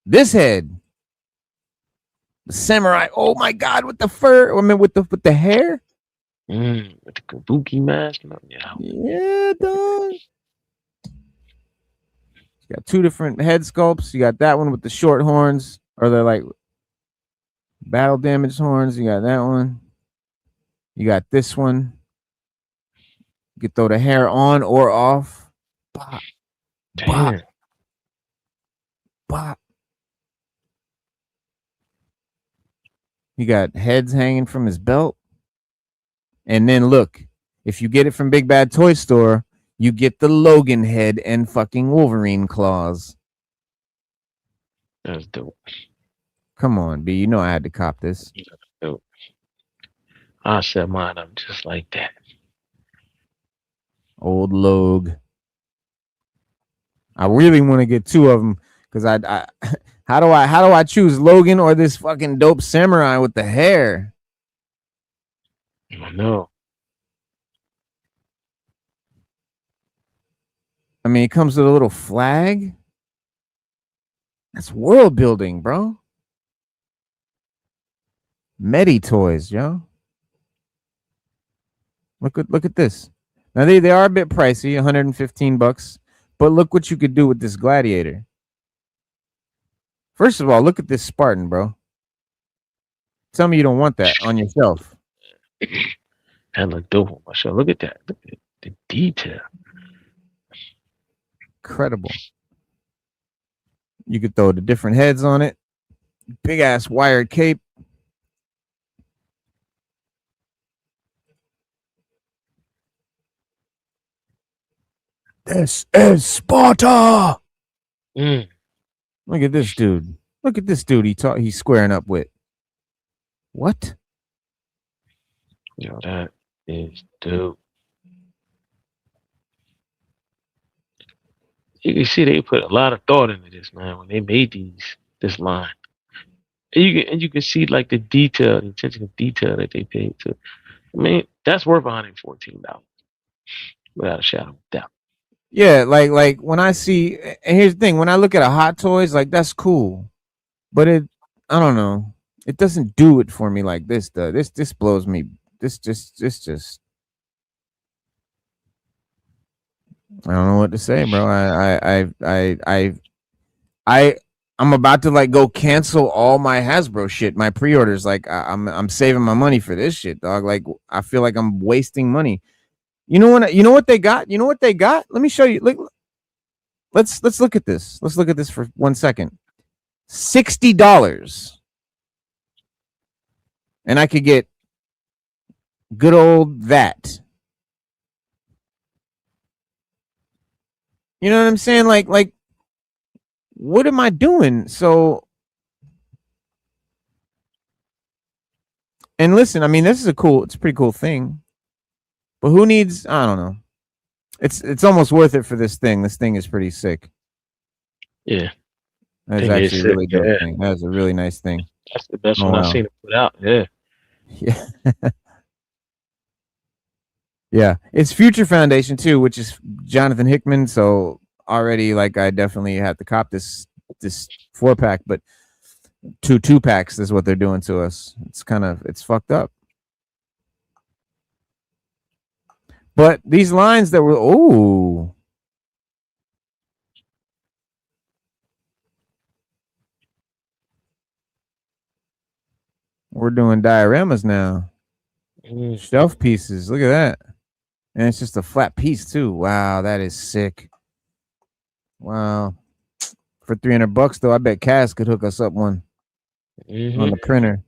this head. The samurai. Oh my god, with the fur. I mean, with the hair. With the kabuki mask. Yeah, dog. You got two different head sculpts. You got that one with the short horns, or they're like battle damage horns. You got that one. You got this one. You can throw the hair on or off. Bop, bop, bop. You got heads hanging from his belt. And then look, if you get it from Big Bad Toy Store, you get the Logan head and fucking Wolverine claws. That's dope. Come on, B. You know I had to cop this. Dope. I set mine up just like that. Old Log. I really want to get two of them because I how do I choose Logan or this fucking dope samurai with the hair? I know. I mean, it comes with a little flag. That's world building, bro. Medi toys, yo. Look at this. Now they are a bit pricey, $115, but look what you could do with this gladiator. First of all, look at this Spartan, bro. Tell me you don't want that on your shelf. That look dope on my show. Look at that. Look at the detail. Incredible. You could throw the different heads on it. Big ass wired cape. This is Sparta. Look at this dude. Look at this dude he's squaring up with. What? Yo, that is dope. You can see they put a lot of thought into this, man, when they made this line. And you can see like the detail, the attention to detail that they paid to. I mean, that's worth $114, without a shadow of doubt. Yeah, like when I see, and here's the thing, when I look at a Hot Toys, like that's cool, but I don't know, it doesn't do it for me like this does. This blows me. This just. I don't know what to say, bro. I'm about to like go cancel all my Hasbro shit, my pre-orders. Like I'm saving my money for this shit, dog. Like I feel like I'm wasting money. You know what they got? You know what they got? Let me show you. Let's look at this. Let's look at this for 1 second. $60. And I could get good old that. You know what I'm saying? Like what am I doing? So And listen, I mean, it's a pretty cool thing. But who needs? I don't know. It's almost worth it for this thing. This thing is pretty sick. Yeah, That's thing is actually a sick. really dope Yeah, thing. That's a really nice thing. that's the best Oh one I've wow. seen it put out. Yeah. Yeah. Yeah. It's Future Foundation too, which is Jonathan Hickman. So already like I definitely have to cop this 4-pack, but two packs is what they're doing to us. It's fucked up. But these lines that were we're doing dioramas now. Mm. Shelf pieces. Look at that. And it's just a flat piece too. Wow, that is sick. Wow. For $300 though, I bet Cass could hook us up one on the printer.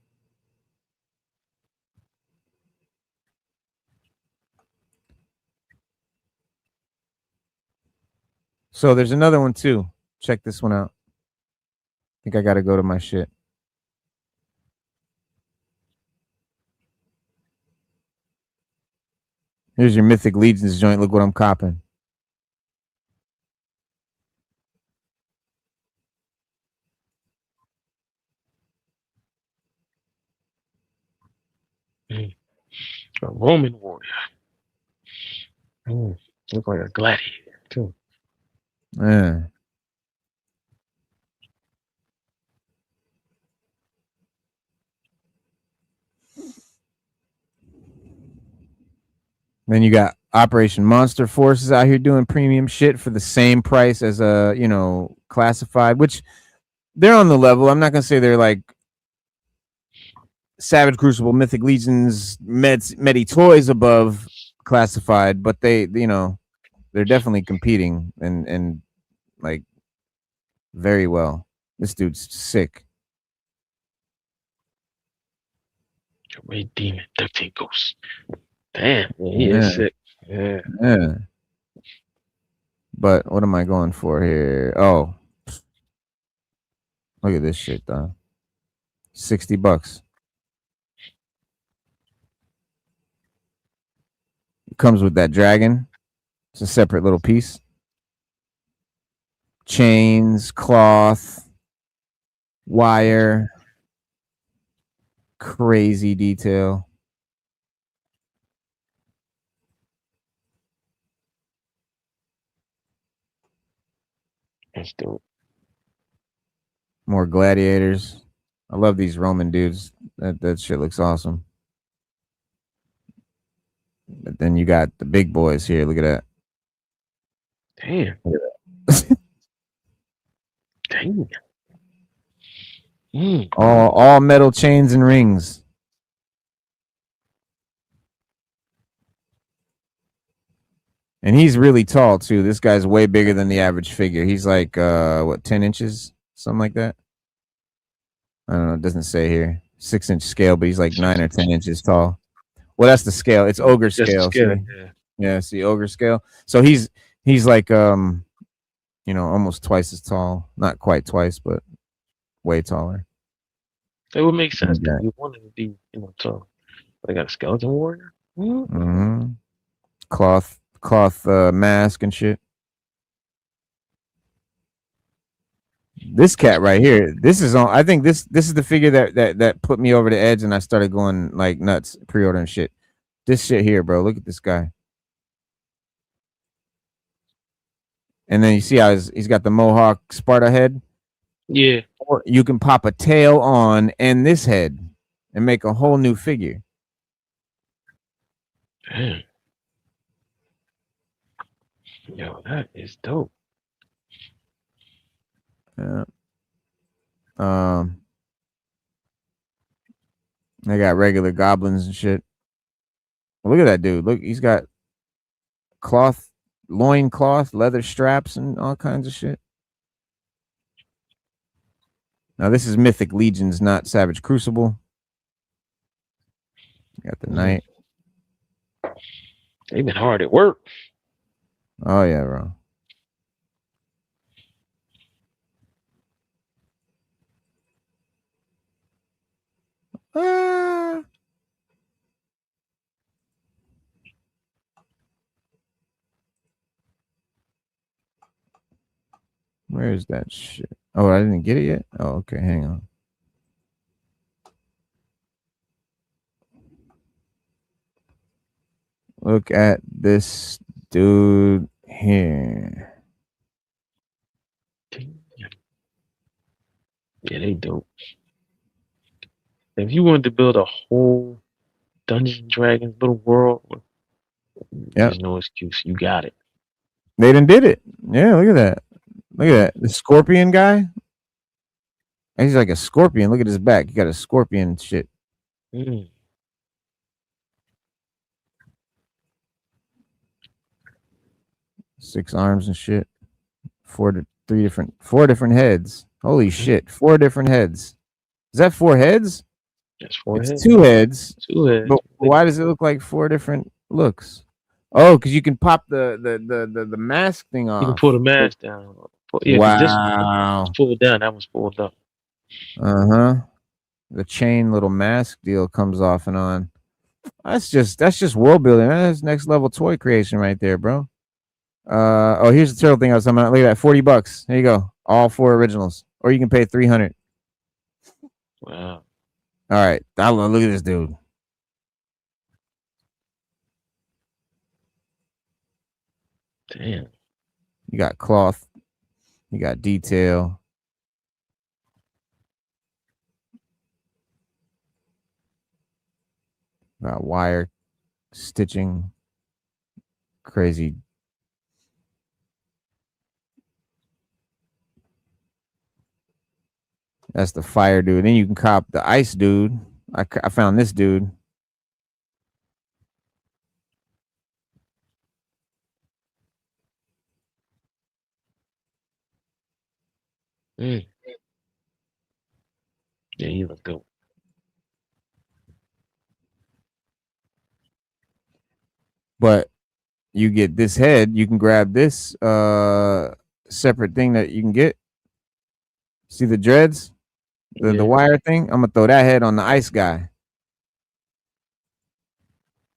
So there's another one too. Check this one out. I think I gotta go to my shit. Here's your Mythic Legions joint. Look what I'm copping. Mm. A Roman warrior. Mm. Look like a gladiator too. Yeah. Then you got Operation Monster Forces out here doing premium shit for the same price as a, classified, which they're on the level. I'm not gonna say they're like Savage Crucible, Mythic Legions, Medi Toys above classified, but they're definitely competing and like very well. This dude's sick. Red Demon, 13 Ghosts. Damn, man, he Yeah, is sick. Yeah. yeah. But what am I going for here? Oh, look at this shit, though. $60. It comes with that dragon. It's a separate little piece. Chains, cloth, wire, crazy detail. That's dope. More gladiators. I love these Roman dudes. That shit looks awesome. But then you got the big boys here. Look at that. Damn. Damn. Mm. All metal chains and rings. And he's really tall too. This guy's way bigger than the average figure. He's like 10 inches, something like that. I don't know, it doesn't say here. 6-inch scale, but he's like 9 or 10 inches tall. Well, that's the scale. It's ogre Just scale. scared. See? Yeah. Yeah, see ogre scale. So he's like almost twice as tall. Not quite twice, but way taller. It would make sense Yeah. that you wanted to be, tall. They got a skeleton warrior. Mm. Mm-hmm. Cloth mask and shit. This cat right here. This is on. I think this is the figure that put me over the edge, and I started going like nuts, pre-ordering shit. This shit here, bro. Look at this guy. And then you see how he's got the mohawk Sparta head. Yeah. Or you can pop a tail on and this head and make a whole new figure. Damn. Yo, that is dope. Yeah. They got regular goblins and shit. Look at that dude. Look, he's got loin cloth, leather straps, and all kinds of shit. Now this is Mythic Legions, not Savage Crucible. Got the knight. They've been hard at work. Oh yeah, bro. Where is that shit? Oh, I didn't get it yet. Oh, okay. Hang on. Look at this dude here. Yeah, they dope. If you wanted to build a whole Dungeons and Dragons little world, there's no excuse. You got it. They done did it. Yeah, look at that. Look at that. The scorpion guy. He's like a scorpion. Look at his back. He got a scorpion shit. Mm. 6 arms and shit. 4 different heads. Holy shit. 4 different heads. Is that 4 heads? That's 4 It's heads. 2 heads. 2 heads. But why does it look like 4 different looks? Oh, because you can pop the mask thing off. You can pull the mask down. Yeah, wow. this pulled down. That was pulled up. Uh-huh. The chain little mask deal comes off and on. That's just world building. That's next level toy creation right there, bro. Oh, here's the turtle thing I was talking about. Look at that, $40. There you go. All 4 originals. Or you can pay $300. Wow. All right. Look at this dude. Damn. You got cloth. You got detail. Got wire stitching. Crazy. That's the fire dude. Then you can cop the ice dude. I found this dude. Mm. Yeah, you look dope. But you get this head. You can grab this separate thing that you can get. See the dreads? The wire thing? I'm gonna throw that head on the ice guy.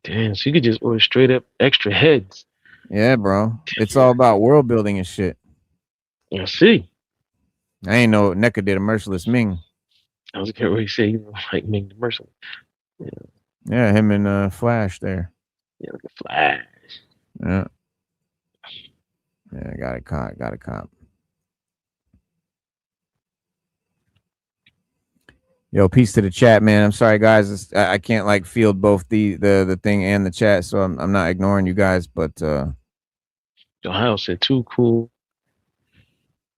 Damn, so you could just order straight up extra heads. Yeah, bro. It's all about world building and shit. I see. I ain't know NECA did a merciless Ming. I was getting ready to say, you know, like Ming the Merciless. Yeah, him and Flash there. Yeah, like a Flash. Yeah. Yeah, got a cop. Yo, peace to the chat, man. I'm sorry, guys. I can't like field both the thing and the chat, so I'm not ignoring you guys. But Ohio said too cool.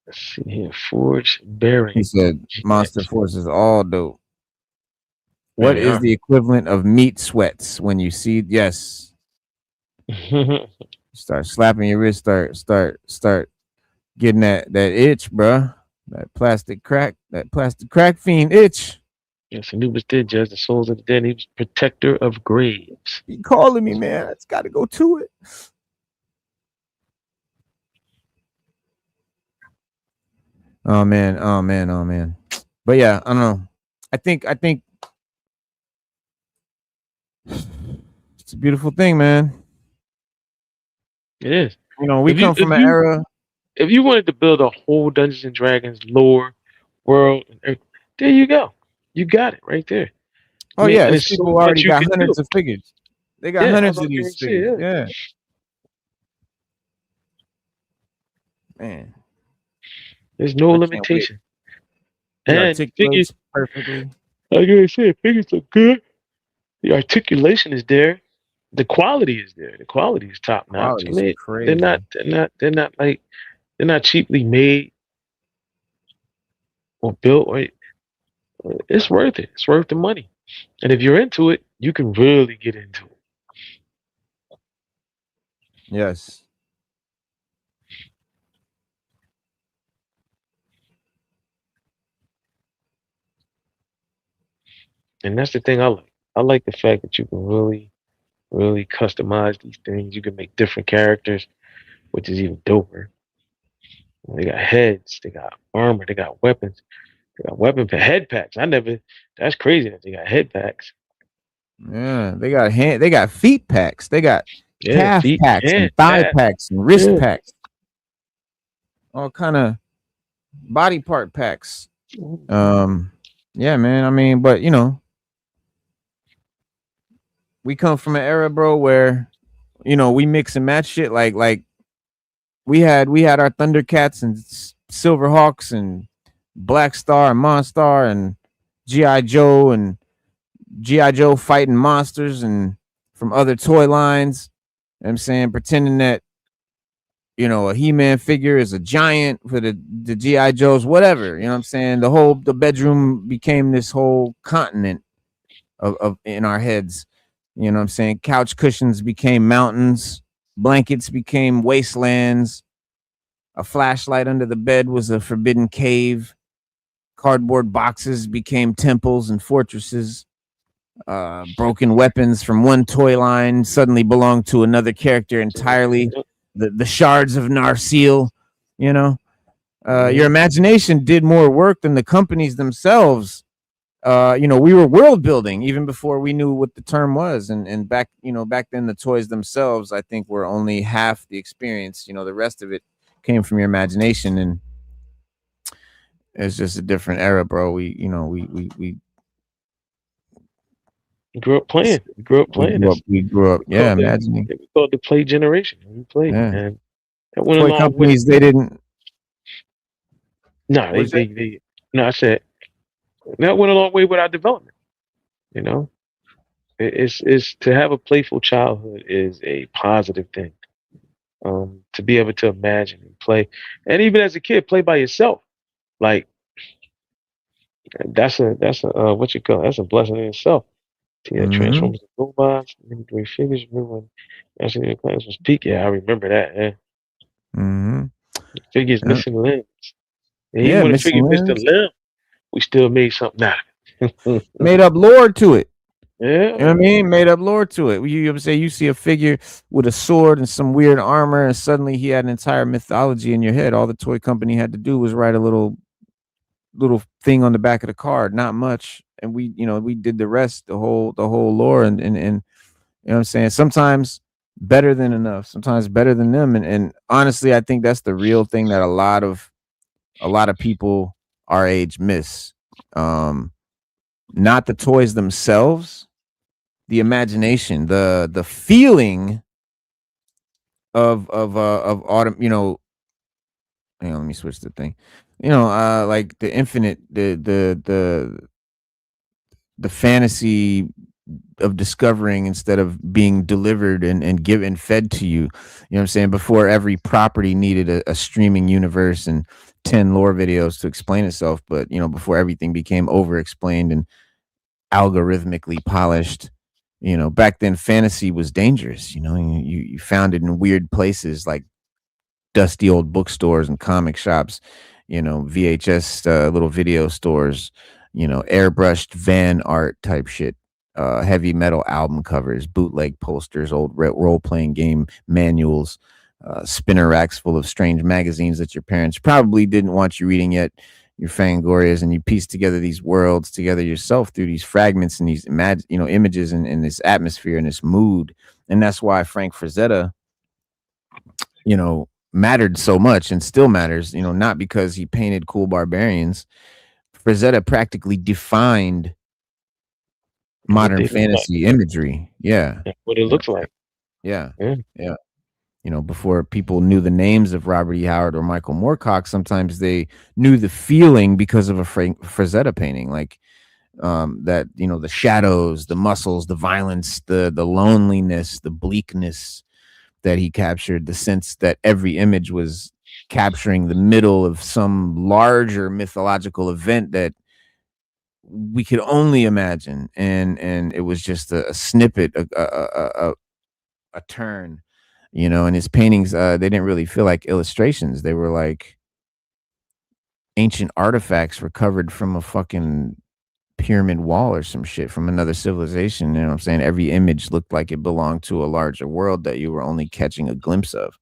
Let's see here, Forge Bearing. He said Monster Force is all dope. What is the equivalent of meat sweats when you see? Yes. Start slapping your wrist. Start getting that itch, bruh. That plastic crack fiend itch. Yes, Anubis did judge the souls of the dead. He was protector of graves. He calling me, man. I just got to go to it. Oh man. But yeah, I don't know. I think it's a beautiful thing, man. It is. You know, we come from an era. If you wanted to build a whole Dungeons and Dragons lore world, there you go. You got it right there. Oh, yeah, it's people who already got hundreds of figures. They got hundreds of these figures. Yeah. Man. There's no limitation. And figures perfectly. Like I said, figures look good. The articulation is there. The quality is there. The quality is top notch. I mean, they're not cheaply made or built. Right? It's worth it. It's worth the money. And if you're into it, you can really get into it. Yes. And that's the thing I like. I like the fact that you can really, really customize these things. You can make different characters, which is even doper. They got heads, they got armor, they got weapons, they got head packs. That's crazy that they got head packs. Yeah, they got feet packs. They got calf packs and thigh packs and wrist packs. All kind of body part packs. Yeah, man. I mean, but you know, we come from an era, bro, where you know we mix and match shit. Like we had our Thundercats and Silverhawks and Black Star and Monstar and GI Joe and GI Joe fighting monsters and from other toy lines. You know what I'm saying, pretending that you know a He-Man figure is a giant for the GI Joes, whatever. You know what I'm saying. The bedroom became this whole continent of in our heads. You know what I'm saying. Couch cushions became mountains. Blankets became wastelands. A flashlight under the bed was a forbidden cave. Cardboard boxes became temples and fortresses. Broken weapons from one toy line suddenly belonged to another character entirely. The shards of Narsil, you know. Your imagination did more work than the companies themselves. You know, we were world building even before we knew what the term was. And back then the toys themselves, I think, were only half the experience. You know, the rest of it came from your imagination, and it's just a different era, bro. We grew up playing. We grew up playing this. we grew up, yeah, imagining. We called the play generation. We played, Yeah. and that went Toy along companies, with. they didn't. No, What's that? they. No, I said that went a long way with our development. You know, it's to have a playful childhood is a positive thing. To be able to imagine and play, and even as a kid, play by yourself. Like that's a what you call it? That's a blessing in itself. See that Mhm. Transformers and robots, many great figures. Remember when National Class was peak? Yeah, I remember that. Yeah. Mhm. Figures Yeah. missing limbs. And even Yeah, when a missing figure missed a limbs. limb, we still made something out of it. Made up lore to it. Yeah, You know what I mean? Made up lore to it. You ever say you see a figure with a sword and some weird armor, and suddenly he had an entire mythology in your head. All the toy company had to do was write a little thing on the back of the card, not much. And we did the rest, the whole lore, and you know what I'm saying? Sometimes better than enough, sometimes better than them. And honestly, I think that's the real thing that a lot of people our age miss. Um, Not the toys themselves, the imagination, the feeling of autumn. Hang on, let me switch the thing. Like the infinite, the fantasy of discovering instead of being delivered and given fed to you. You know what I'm saying? Before every property needed a streaming universe and 10 lore videos to explain itself, but before everything became over explained and algorithmically polished. Back then fantasy was dangerous. You found it in weird places like dusty old bookstores and comic shops, VHS little video stores, airbrushed van art type shit, heavy metal album covers, bootleg posters, old role playing game manuals, spinner racks full of strange magazines that your parents probably didn't want you reading yet. Your Fangorias, and you piece together these worlds together yourself through these fragments and these images and this atmosphere and this mood. And that's why Frank Frazetta, mattered so much and still matters, not because he painted cool barbarians. Frazetta practically defined what modern they look like, fantasy imagery. Yeah. what it Yeah. looks like. Yeah. Yeah, Yeah. Before people knew the names of Robert E. Howard or Michael Moorcock, sometimes they knew the feeling because of a Frank Frazetta painting, like that, the shadows, the muscles, the violence, the loneliness, the bleakness that he captured, the sense that every image was capturing the middle of some larger mythological event that we could only imagine, and it was just a snippet, a turn. And his paintings, they didn't really feel like illustrations. They were like ancient artifacts recovered from a fucking pyramid wall or some shit from another civilization. You know what I'm saying? Every image looked like it belonged to a larger world that you were only catching a glimpse of.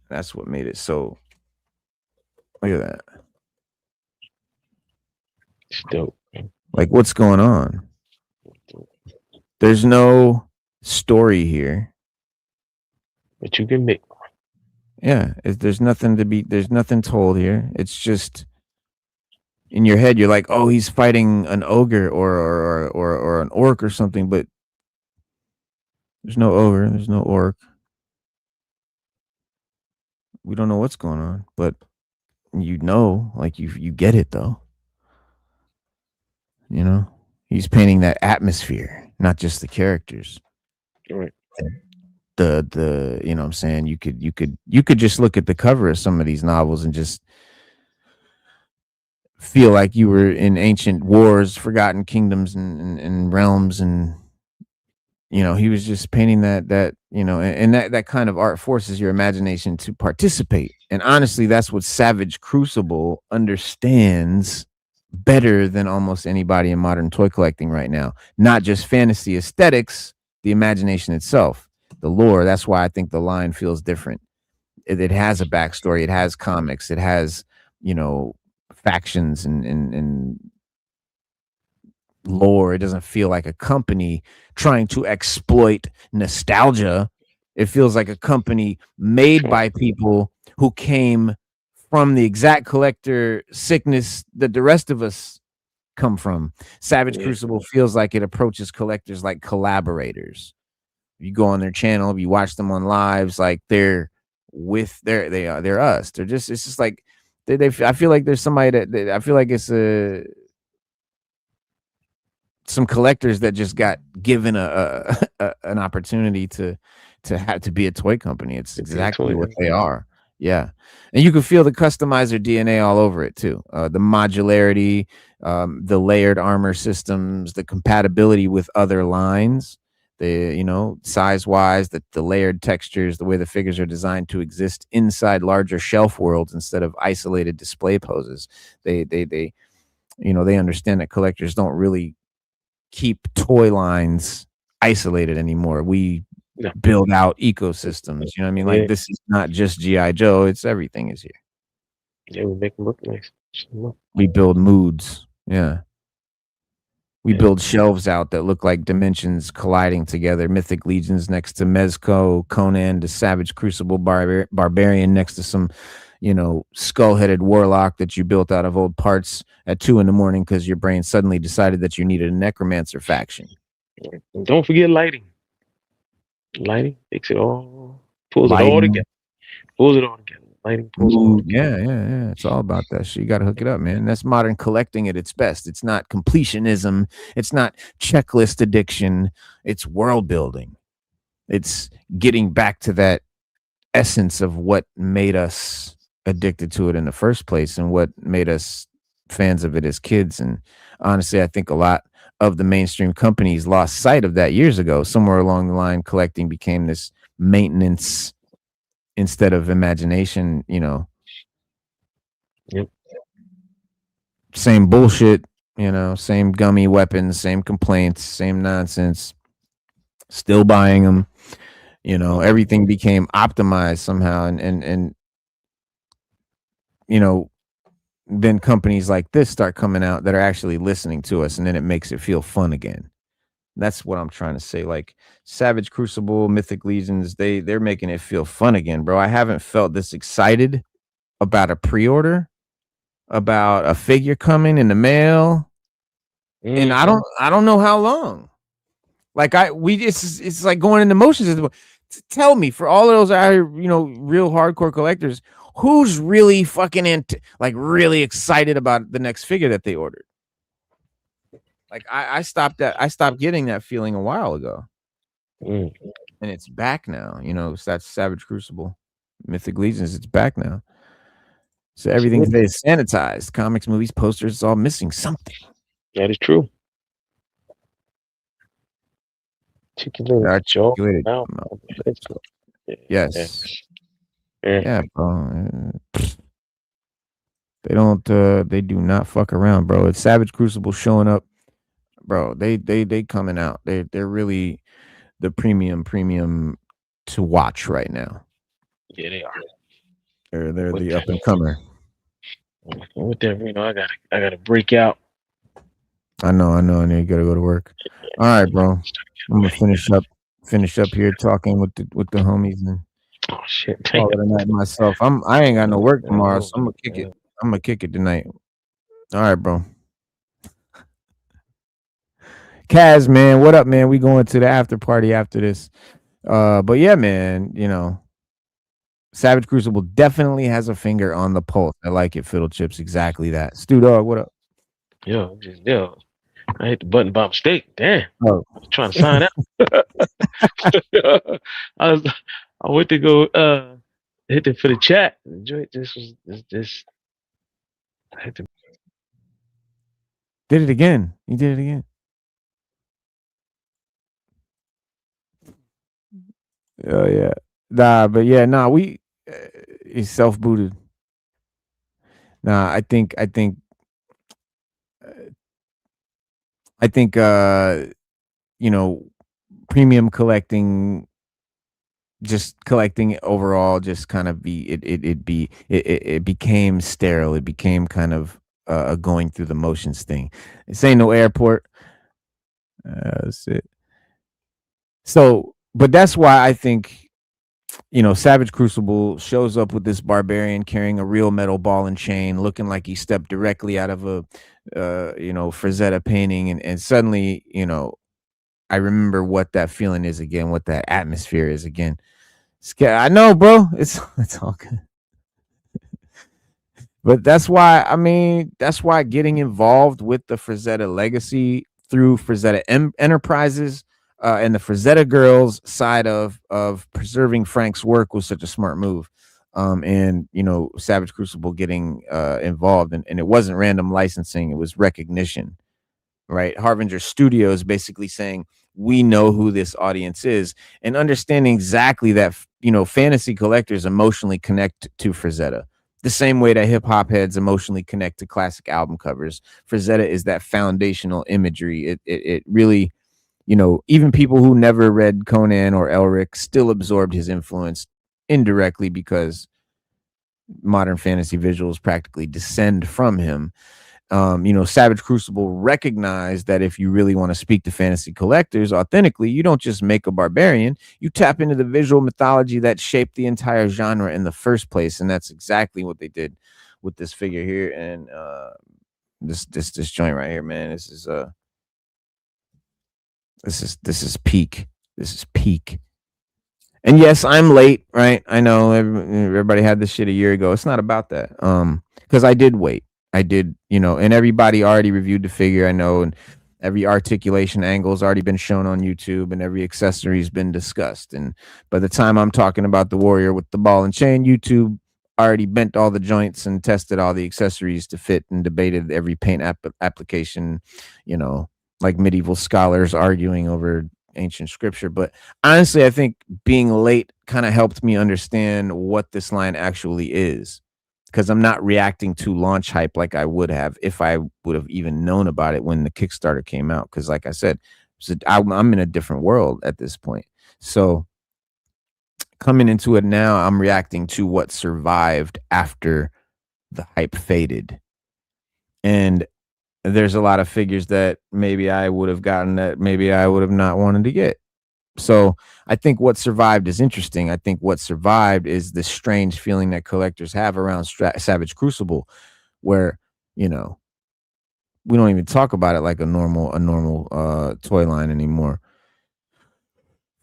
That's what made it so. Look at that. it's dope. Like, what's going on? There's no story here. But you can make. Yeah, there's nothing to be. There's nothing told here. It's just in your head. You're like, oh, he's fighting an ogre or an orc or something, but there's no ogre. There's no orc. We don't know what's going on, but like you get it though. You know, he's painting that atmosphere, not just the characters. Right. The you know what I'm saying, you could just look at the cover of some of these novels and just feel like you were in ancient wars, forgotten kingdoms and realms, and he was just painting that and that kind of art forces your imagination to participate. And honestly, that's what Savage Crucible understands better than almost anybody in modern toy collecting right now. Not just fantasy aesthetics, the imagination itself, the lore. That's why I think the line feels different. It has a backstory. It has comics. It has, factions and lore. It doesn't feel like a company trying to exploit nostalgia. It feels like a company made by people who came from the exact collector sickness that the rest of us come from. Savage Crucible feels like it approaches collectors like collaborators. You go on their channel, you watch them on lives, like they're us. It's just like I feel like there's somebody that I feel like it's some collectors that just got given an opportunity to have to be a toy company. It's exactly what they are. Yeah. And you can feel the customizer DNA all over it too. The modularity, the layered armor systems, the compatibility with other lines, the size wise, the layered textures, the way the figures are designed to exist inside larger shelf worlds instead of isolated display poses. They understand that collectors don't really keep toy lines isolated anymore. We build out ecosystems. You know what I mean? Like this is not just G.I. Joe, it's everything is here. Yeah, we make them look nice. We build moods. Yeah. We build shelves out that look like dimensions colliding together. Mythic Legions next to Mezco, Conan to Savage Crucible Barbarian next to some, skull-headed warlock that you built out of old parts at 2 a.m. because your brain suddenly decided that you needed a necromancer faction. And don't forget lighting. Lighting makes it all, pulls it all together. Lighting pulls it all together. Yeah. It's all about that shit. You got to hook it up, man. That's modern collecting at its best. It's not completionism. It's not checklist addiction. It's world building. It's getting back to that essence of what made us addicted to it in the first place and what made us fans of it as kids. And honestly, I think a lot of the mainstream companies lost sight of that years ago. Somewhere along the line, collecting became this maintenance instead of imagination. Yep. Same bullshit, same gummy weapons, same complaints, same nonsense, still buying them. Everything became optimized somehow. And then companies like this start coming out that are actually listening to us, and then it makes it feel fun again. That's what I'm trying to say. Like Savage Crucible, Mythic Legions, they're making it feel fun again, bro. I haven't felt this excited about a pre-order, about a figure coming in the mail, and I don't know how long. Like it's like going into motions. Tell me, for all of those out here, real hardcore collectors, who's really fucking really excited about the next figure that they ordered? Like I stopped getting that feeling a while ago, and it's back now. So that's Savage Crucible, Mythic Legions. It's back now. So everything today is sanitized. Comics, movies, posters, it's all missing something. That is true. Articulated. Yes. Yeah, bro. They don't. They do not fuck around, bro. It's Savage Crucible showing up, bro. They coming out. They're really the premium to watch right now. Yeah, they are. They're the up and comer. With them, I gotta break out. I know. You gotta go to work. All right, bro. I'm gonna finish up here talking with the homies and Oh shit! Call it a night myself. I ain't got no work tomorrow, so I'm gonna kick it. I'm gonna kick it tonight. All right, bro. Kaz, man, what up, man? We going to the after party after this. But yeah, man, you know, Savage Crucible definitely has a finger on the pulse. I like it, Fiddle Chips. Exactly that. Stu Dog, what up? Yo, I hit the button by mistake. Damn, Oh, I was trying to sign out. I was, I went to go hit it for the chat. Enjoy this. I hit the did it again. You did it again. Oh yeah. Nah, but yeah, nah, he's self-booted. Nah, I think you know, premium collecting, just collecting overall, just kind of it became sterile. It became kind of a going through the motions thing. This ain't no airport. That's it. So, but that's why I think, you know, Savage Crucible shows up with this barbarian carrying a real metal ball and chain, looking like he stepped directly out of a you know, Frazetta painting, and suddenly, you know, I remember what that feeling is again, what that atmosphere is again. I know, bro. It's all good. But that's why, I mean, that's why getting involved with the Frazetta legacy through Frazetta Enterprises and the Frazetta girls side of preserving Frank's work was such a smart move. And you know, Savage Crucible getting involved, and it wasn't random licensing, it was recognition, right? Harbinger Studios basically saying, we know who this audience is, and understanding exactly that, you know, fantasy collectors emotionally connect to Frazetta the same way that hip hop heads emotionally connect to classic album covers. Frazetta is that foundational imagery. It really, you know, even people who never read Conan or Elric still absorbed his influence indirectly because modern fantasy visuals practically descend from him. You know, Savage Crucible recognized that if you really want to speak to fantasy collectors authentically, you don't just make a barbarian, you tap into the visual mythology that shaped the entire genre in the first place. And that's exactly what they did with this figure here. And this joint right here, man, this is peak. This is peak. And yes, I'm late, right? I know everybody had this shit a year ago. It's not about that. Because I did wait. I did, you know, and everybody already reviewed the figure, I know, and every articulation angle has already been shown on YouTube, and every accessory has been discussed. And by the time I'm talking about the warrior with the ball and chain, YouTube already bent all the joints and tested all the accessories to fit and debated every paint application, you know, like medieval scholars arguing over ancient scripture. But honestly, I think being late kind of helped me understand what this line actually is, because I'm not reacting to launch hype like I would have if I would have even known about it when the Kickstarter came out. Because like I said, I'm in a different world at this point. So coming into it now, I'm reacting to what survived after the hype faded. And there's a lot of figures that maybe I would have gotten that maybe I would have not wanted to get. So I think what survived is interesting. I think what survived is this strange feeling that collectors have around Savage Crucible, where, you know, we don't even talk about it like a normal toy line anymore.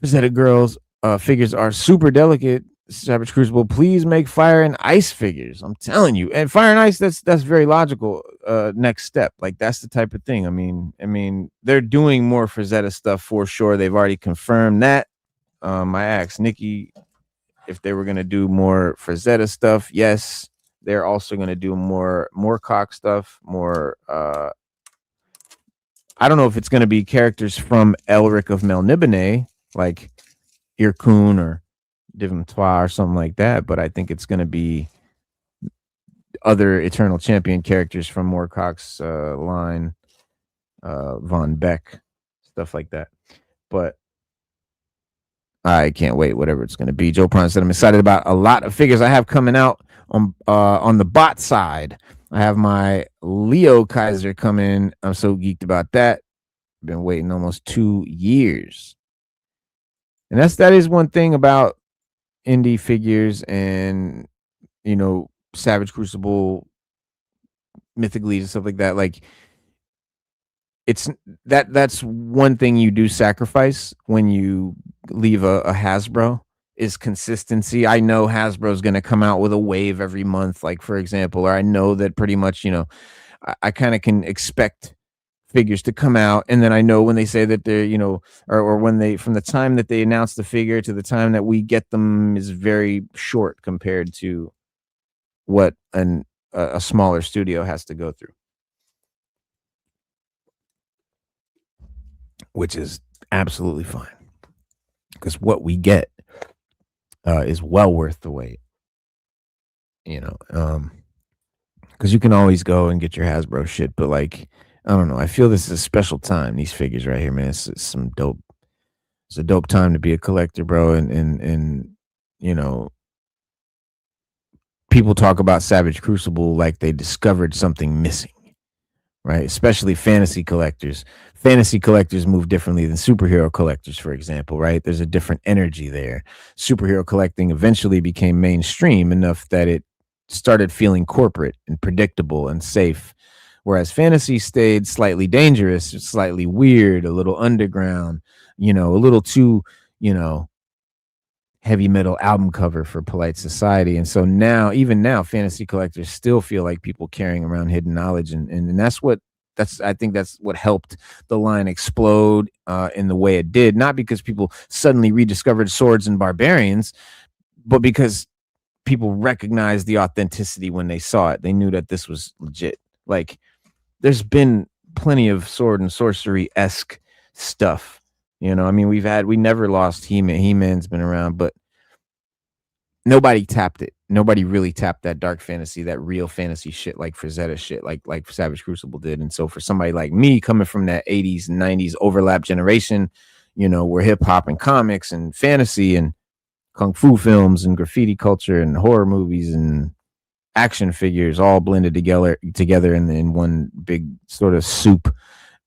Frazetta girls figures are super delicate. Savage Crucible, please make fire and ice figures. I'm telling you, and fire and ice. That's very logical. Next step, like that's the type of thing. I mean, they're doing more Frazetta stuff for sure. They've already confirmed that. I asked Nikki if they were going to do more Frazetta stuff. Yes, they're also going to do more cock stuff. More. I don't know if it's going to be characters from Elric of Melniboné, like Irkun or Divimtois or something like that, but I think it's going to be other Eternal Champion characters from Moorcock's line, Von Beck, stuff like that. But I can't wait, whatever it's going to be. Joe Prime said I'm excited about a lot of figures I have coming out on the bot side. I have my Leo Kaiser coming. I'm so geeked about that. Been waiting almost 2 years. And that is one thing about indie figures and Savage Crucible, Mythically and stuff like that, like it's that's one thing you do sacrifice when you leave a Hasbro is consistency. I know Hasbro's going to come out with a wave every month, like for example, or I know that pretty much, I kind of can expect figures to come out, and then I know when they say that they're, or when they, from the time that they announce the figure to the time that we get them is very short compared to what a smaller studio has to go through, which is absolutely fine because what we get is well worth the wait. Because you can always go and get your Hasbro shit, but like, I don't know. I feel this is a special time. These figures right here, man. It's some dope. It's a dope time to be a collector, bro. And people talk about Savage Crucible like they discovered something missing, right? Especially fantasy collectors. Fantasy collectors move differently than superhero collectors, for example, right? There's a different energy there. Superhero collecting eventually became mainstream enough that it started feeling corporate and predictable and safe, whereas fantasy stayed slightly dangerous, slightly weird, a little underground, a little too, heavy metal album cover for polite society. And so now, even now, fantasy collectors still feel like people carrying around hidden knowledge, and I think that's what helped the line explode in the way it did. Not because people suddenly rediscovered swords and barbarians, but because people recognized the authenticity when they saw it. They knew that this was legit. Like, there's been plenty of sword and sorcery-esque stuff. I mean, we never lost He-Man. He-Man's been around, but nobody tapped it. Nobody really tapped that dark fantasy, that real fantasy shit, like Frazetta shit, like Savage Crucible did. And so for somebody like me coming from that 80s and 90s overlap generation, where hip hop and comics and fantasy and kung fu films and graffiti culture and horror movies and action figures all blended together in one big sort of soup,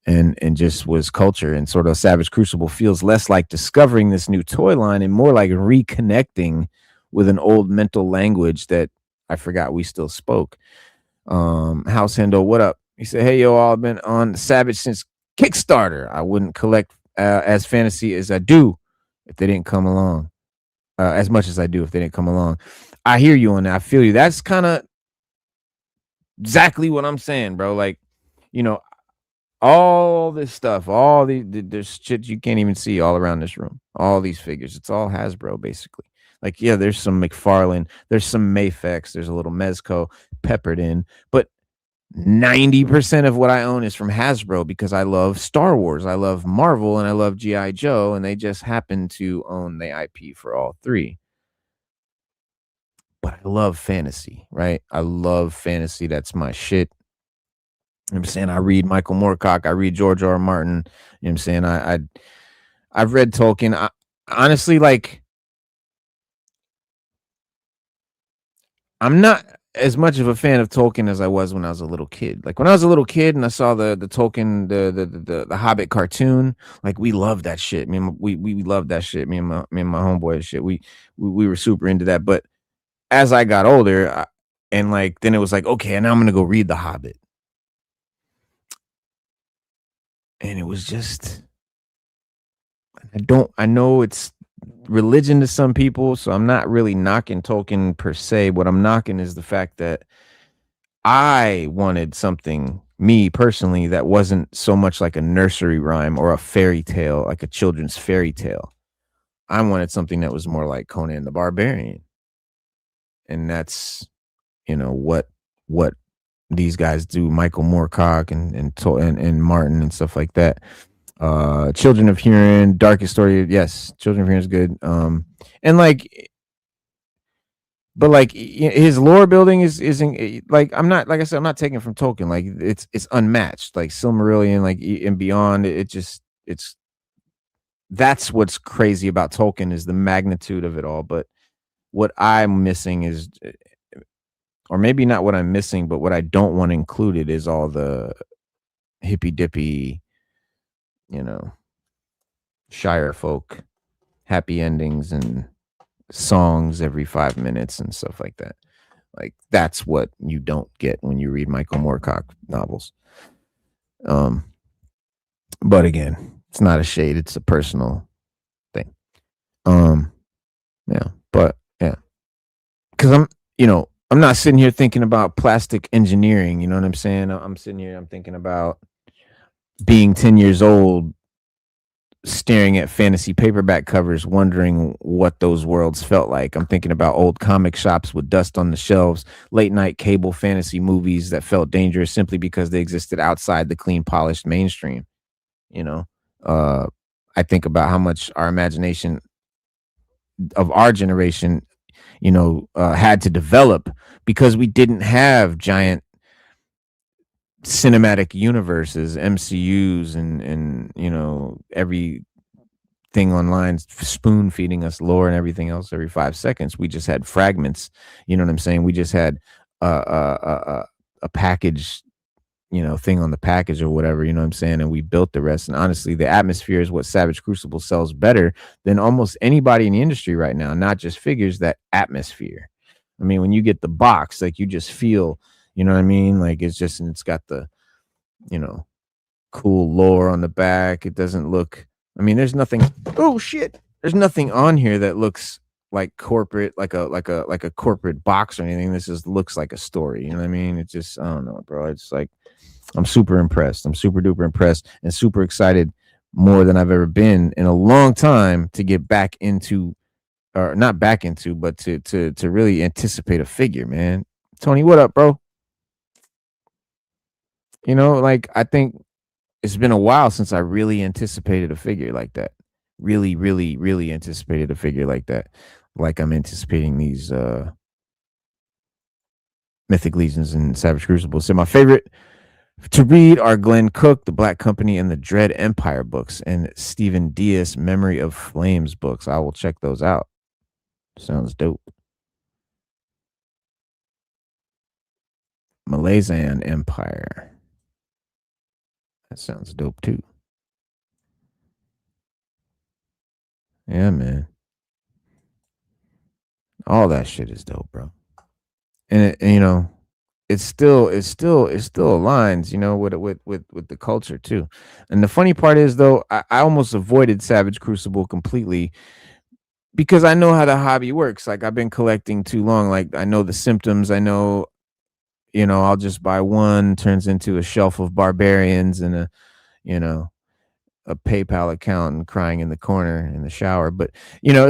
and just was culture. And sort of Savage Crucible feels less like discovering this new toy line and more like reconnecting with an old mental language that I forgot we still spoke. House Hendo, what up? He said, hey, yo, I've been on Savage since Kickstarter. I wouldn't collect as fantasy as I do if they didn't come along. As much as I do if they didn't come along. I hear you on that. I feel you. That's kind of exactly what I'm saying, bro. Like, all this stuff, there's shit you can't even see all around this room. All these figures, it's all Hasbro, basically. Like, yeah, there's some McFarlane, there's some Mafex, there's a little Mezco peppered in, but 90% of what I own is from Hasbro because I love Star Wars, I love Marvel, and I love G.I. Joe, and they just happen to own the IP for all three. But I love fantasy, right? I love fantasy. That's my shit. You know what I'm saying? I read Michael Moorcock, I read George R. R. Martin. You know what I'm saying? I've read Tolkien. Honestly, like, I'm not as much of a fan of Tolkien as I was when I was a little kid. Like, when I was a little kid and I saw the Tolkien, the Hobbit cartoon, like, we loved that shit. We loved that shit. Me and my homeboy and shit. We were super into that. But as I got older, and like, then it was like, okay, and now I'm gonna go read the Hobbit. And it was just, I know it's religion to some people, so I'm not really knocking Tolkien per se. What I'm knocking is the fact that I wanted something, me personally, that wasn't so much like a nursery rhyme or a fairy tale, like a children's fairy tale. I wanted something that was more like Conan the Barbarian. And that's, what these guys do, Michael Moorcock and Martin and stuff like that. Children of Huron, Darkest Story, yes, Children of Huron is good. And like, but like, his lore building isn't like, I'm not, like I said, I'm not taking from Tolkien. Like, it's unmatched. Like Silmarillion, like, and beyond, that's what's crazy about Tolkien is the magnitude of it all. But what I'm missing is, or maybe not what I'm missing, but what I don't want included is all the hippy dippy, Shire folk, happy endings and songs every 5 minutes and stuff like that. Like that's what you don't get when you read Michael Moorcock novels. But again, it's not a shade, it's a personal thing. Yeah, but yeah. Cuz I'm not sitting here thinking about plastic engineering, you know what I'm saying? I'm sitting here, I'm thinking about being 10 years old, staring at fantasy paperback covers, wondering what those worlds felt like. I'm thinking about old comic shops with dust on the shelves, late night cable fantasy movies that felt dangerous simply because they existed outside the clean, polished mainstream. You know, uh, I think about how much our imagination of our generation, had to develop because we didn't have giant cinematic universes, MCUs, and everything online spoon feeding us lore and everything else every 5 seconds. We just had fragments. You know what I'm saying? We just had a package, thing on the package or whatever. You know what I'm saying? And we built the rest. And honestly, the atmosphere is what Savage Crucible sells better than almost anybody in the industry right now. Not just figures, that atmosphere. I mean, when you get the box, like you just feel, you know what I mean? Like it's got the, cool lore on the back. It doesn't look, I mean, there's nothing, oh shit. There's nothing on here that looks like corporate, like a corporate box or anything. This just looks like a story. You know what I mean? It just, I don't know, bro. It's like, I'm super impressed. I'm super duper impressed and super excited, more than I've ever been in a long time, to get back into, or not back into, but to really anticipate a figure, man. Tony, what up, bro? Like I think it's been a while since I really anticipated a figure like that. Really, really, really anticipated a figure like that. Like I'm anticipating these Mythic Legions and Savage Crucible. So my favorite to read are Glenn Cook, The Black Company, and the Dread Empire books, and Stephen Diaz, Memory of Flames books. I will check those out. Sounds dope. Malaysian Empire. That sounds dope too. Yeah, man. All that shit is dope, bro. And it still aligns, with the culture too. And the funny part is, though, I almost avoided Savage Crucible completely because I know how the hobby works. Like I've been collecting too long. Like I know the symptoms. I know, I'll just buy one, turns into a shelf of barbarians and a PayPal account and crying in the corner in the shower. But,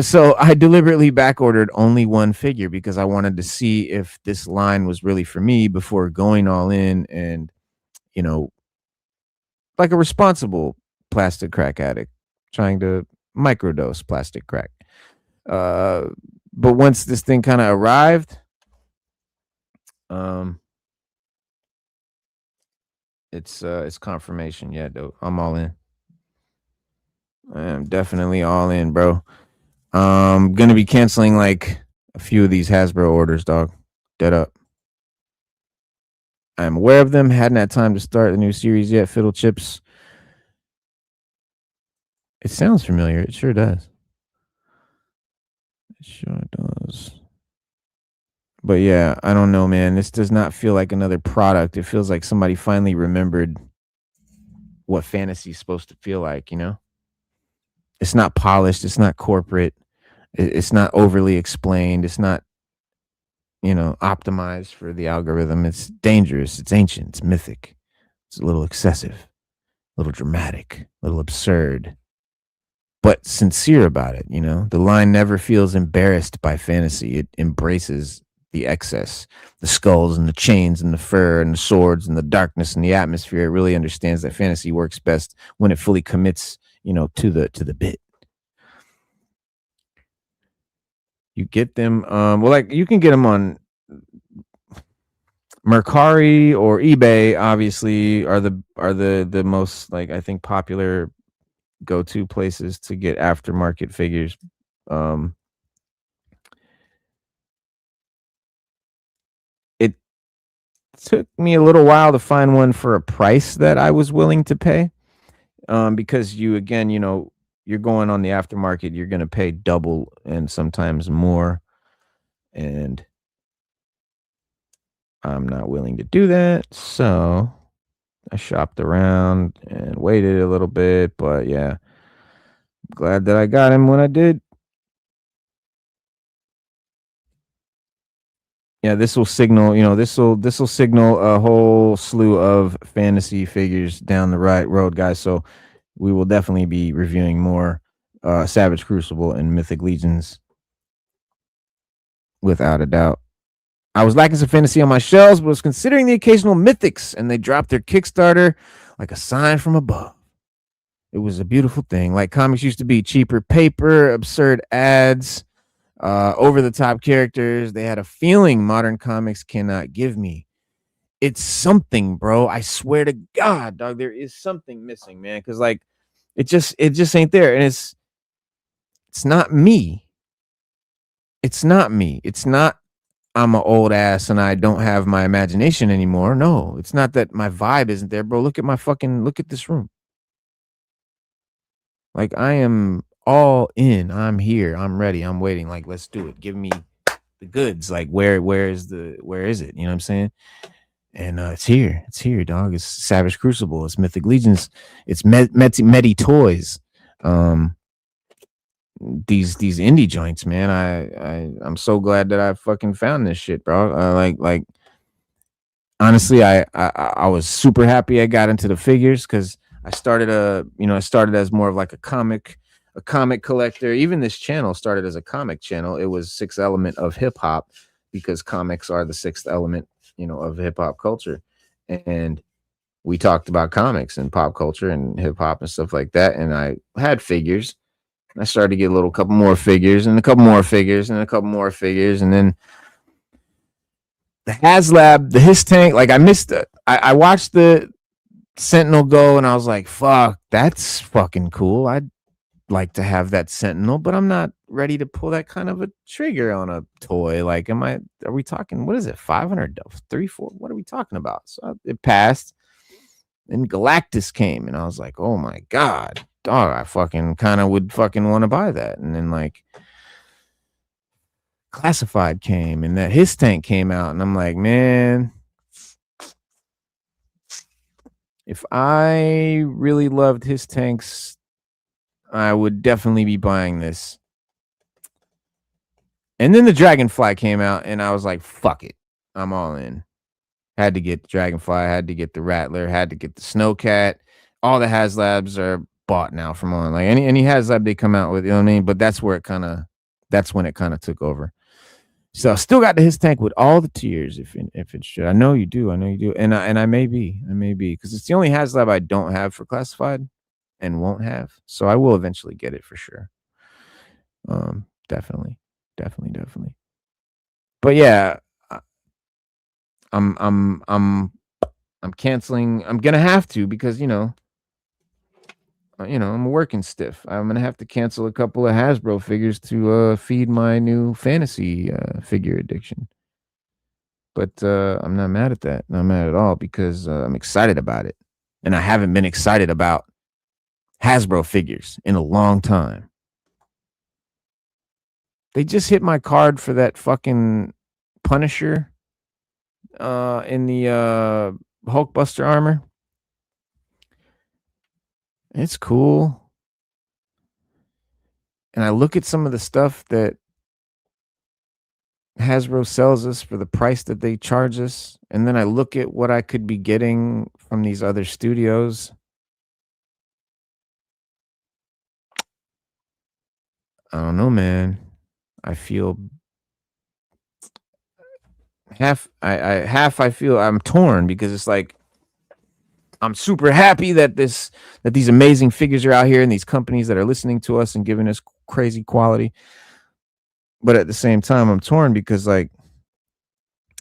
so I deliberately back ordered only one figure because I wanted to see if this line was really for me before going all in and, like a responsible plastic crack addict trying to microdose plastic crack. But once this thing kind of arrived, it's confirmation. Yeah, though, I'm all in. I am definitely all in, bro. Gonna be canceling like a few of these Hasbro orders, dog. Dead up. I'm aware of them. Hadn't had time to start the new series yet. Fiddle Chips. It sounds familiar. It sure does. It sure does. But yeah, I don't know, man. This does not feel like another product. It feels like somebody finally remembered what fantasy is supposed to feel like, It's not polished. It's not corporate. It's not overly explained. It's not, optimized for the algorithm. It's dangerous. It's ancient. It's mythic. It's a little excessive, a little dramatic, a little absurd, but sincere about it. The line never feels embarrassed by fantasy. It embraces the excess, the skulls and the chains and the fur and the swords and the darkness and the atmosphere. It really understands that fantasy works best when it fully commits, to the bit. You get them, like you can get them on Mercari or eBay. Obviously, are the most, like, I think, popular go-to places to get aftermarket figures. It took me a little while to find one for a price that I was willing to pay, because you, again, you're going on the aftermarket, you're going to pay double and sometimes more. And I'm not willing to do that. So I shopped around and waited a little bit. But yeah, glad that I got him when I did. Yeah, this will signal, this will signal a whole slew of fantasy figures down the right road, guys. So we will definitely be reviewing more Savage Crucible and Mythic Legions, without a doubt. I was lacking some fantasy on my shelves, but was considering the occasional mythics, and they dropped their Kickstarter like a sign from above. It was a beautiful thing, like comics used to be: cheaper paper, absurd ads, over the top characters. They had a feeling modern comics cannot give me. It's something, bro. I swear to God, dog, there is something missing, man. Because like, it just ain't there, and it's not me. It's not me. It's not I'm an old ass and I don't have my imagination anymore. No, it's not that my vibe isn't there, bro. Look at this room. Like, I am all in. I'm here. I'm ready. I'm waiting. Like, let's do it. Give me the goods. Like, where is it? You know what I'm saying? And it's here. It's here, dog. It's Savage Crucible. It's Mythic Legions. It's Medi Toys. These indie joints, man. I'm so glad that I fucking found this shit, bro. Like honestly, I was super happy I got into the figures, because I started as more of like a comic collector. Even this channel started as a comic channel. It was sixth element of hip hop, because comics are the sixth element, of hip hop culture. And we talked about comics and pop culture and hip hop and stuff like that. And I had figures. I started to get a couple more figures and a couple more figures and a couple more figures. And then the HasLab, the His Tank, like I missed it. I watched the Sentinel go and I was like, fuck, that's fucking cool. I'd like to have that Sentinel, but I'm not ready to pull that kind of a trigger on a toy. Like, are we talking, what is it? 500, 3, 4? What are we talking about? So it passed. Then Galactus came and I was like, oh my God. Dog, I fucking kind of would fucking want to buy that. And then like Classified came and that His Tank came out, and I'm like, man, if I really loved His Tanks, I would definitely be buying this. And then the Dragonfly came out and I was like, fuck it, I'm all in. Had to get the Dragonfly, had to get the Rattler, had to get the Snowcat. All the HasLabs are bought now from on, like any HasLab they come out with, you know what I mean? But that's when it kind of took over. So I still got the His Tank with all the tiers, if it should. I know you do, and I may be, because it's the only HasLab I don't have for Classified and won't have. So I will eventually get it for sure. Definitely. But yeah, I'm canceling. I'm gonna have to, because I'm working stiff. I'm gonna have to cancel a couple of Hasbro figures to feed my new fantasy figure addiction. But I'm not mad at that. Not mad at all, because I'm excited about it, and I haven't been excited about Hasbro figures in a long time. They just hit my card for that fucking Punisher in the Hulkbuster armor. It's cool. And I look at some of the stuff that Hasbro sells us for the price that they charge us, and then I look at what I could be getting from these other studios. I don't know, man. I feel I feel I'm torn, because it's like, I'm super happy that these amazing figures are out here and these companies that are listening to us and giving us crazy quality. But at the same time, I'm torn, because like,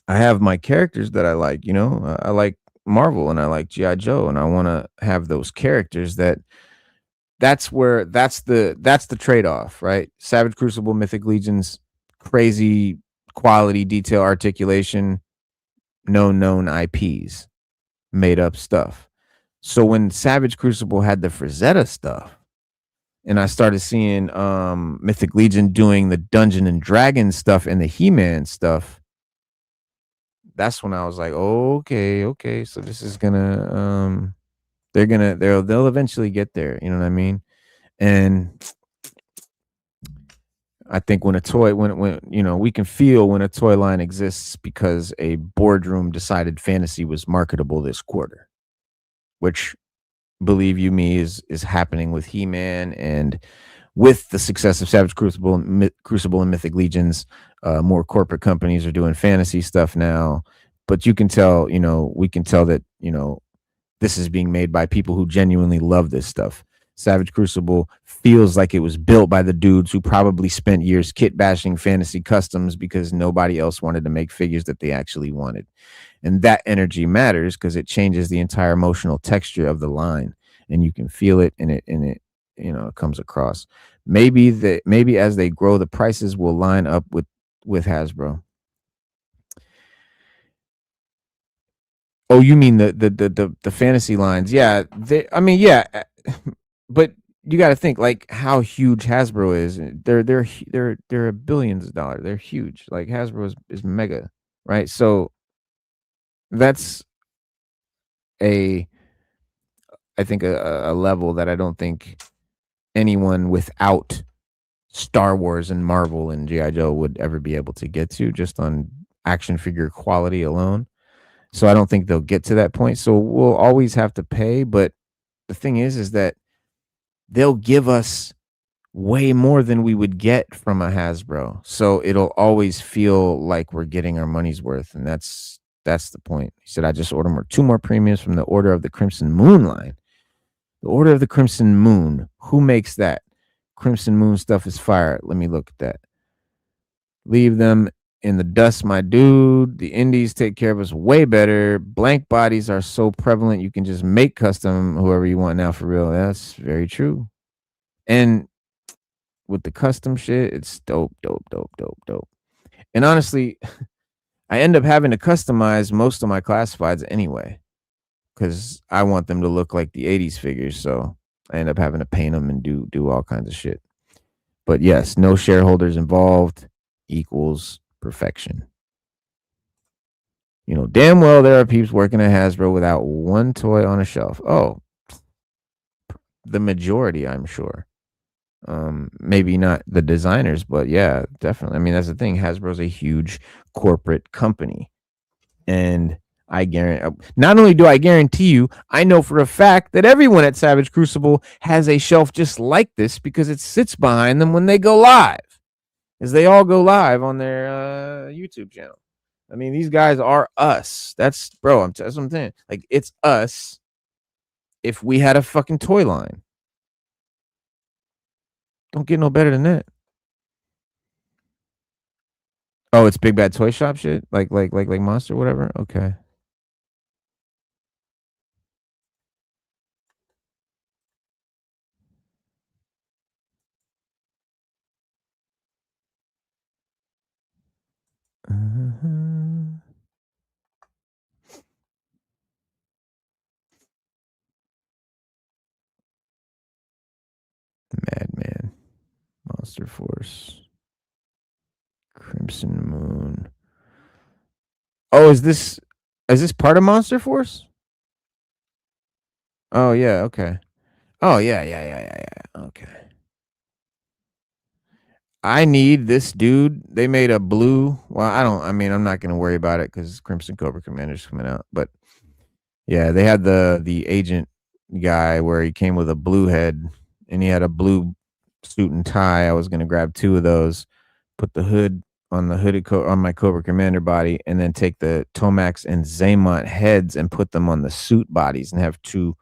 I have my characters that I like, I like Marvel and I like G.I. Joe, and I want to have those characters that's the trade-off, right? Savage Crucible, Mythic Legions, crazy quality, detail, articulation, no known IPs, made up stuff. So when Savage Crucible had the Frazetta stuff, and I started seeing Mythic Legion doing the Dungeon and Dragon stuff and the He-Man stuff. That's when I was like, okay, so this is gonna they'll eventually get there, you know what I mean? And I think when a toy when you know, we can feel when a toy line exists because a boardroom decided fantasy was marketable this quarter, which, believe you me, is happening with He-Man, and with the success of Savage Crucible Crucible and Mythic Legions, more corporate companies are doing fantasy stuff now. But you can tell, you know, we can tell that, you know, this is being made by people who genuinely love this stuff. Savage Crucible feels like it was built by the dudes who probably spent years kit bashing fantasy customs because nobody else wanted to make figures that they actually wanted. And that energy matters because it changes the entire emotional texture of the line, and you can feel it, and it you know, it comes across. Maybe as they grow, the prices will line up with Hasbro. Oh, you mean the fantasy lines? Yeah, I mean, yeah, but you got to think like how huge Hasbro is. They're billions of dollars. They're huge. Like Hasbro is mega, right? So that's I think a level that I don't think anyone without Star Wars and Marvel and G.I. Joe would ever be able to get to, just on action figure quality alone. So I don't think they'll get to that point. So we'll always have to pay. But the thing is that they'll give us way more than we would get from a Hasbro. So it'll always feel like we're getting our money's worth. And that's the point. He said, I just ordered two more premiums from the Order of the Crimson Moon line. The Order of the Crimson Moon. Who makes that? Crimson Moon stuff is fire. Let me look at that. Leave them in the dust, my dude. The indies take care of us way better. Blank bodies are so prevalent. You can just make custom whoever you want now, for real. That's very true. And with the custom shit, it's dope. And honestly, I end up having to customize most of my classifieds anyway, because I want them to look like the 80s figures. So I end up having to paint them and do all kinds of shit. But yes, no shareholders involved equals perfection. You know, damn well there are peeps working at Hasbro without one toy on a shelf. Oh, the majority, I'm sure. Maybe not the designers, but yeah, definitely. I mean, that's the thing. Hasbro's a huge corporate company. And I guarantee, not only do I guarantee you, I know for a fact that everyone at Savage Crucible has a shelf just like this because it sits behind them when they go live, as they all go live on their YouTube channel. I mean, these guys are us. That's, bro, that's what I'm saying. Like, it's us if we had a fucking toy line. Don't get no better than that. Oh, it's Big Bad Toy Shop shit? Like Monster, whatever? Okay. Madman. Monster Force. Crimson Moon. Oh, is this part of Monster Force? Oh yeah, okay. Oh yeah. Okay. I need this dude. They made a blue. Well, I mean, I'm not gonna worry about it because Crimson Cobra Commander's coming out. But yeah, they had the agent guy where he came with a blue head and he had a blue suit and tie. I was gonna grab two of those, put the hood on the hooded on my Cobra Commander body, and then take the Tomax and Zaymont heads and put them on the suit bodies and have two,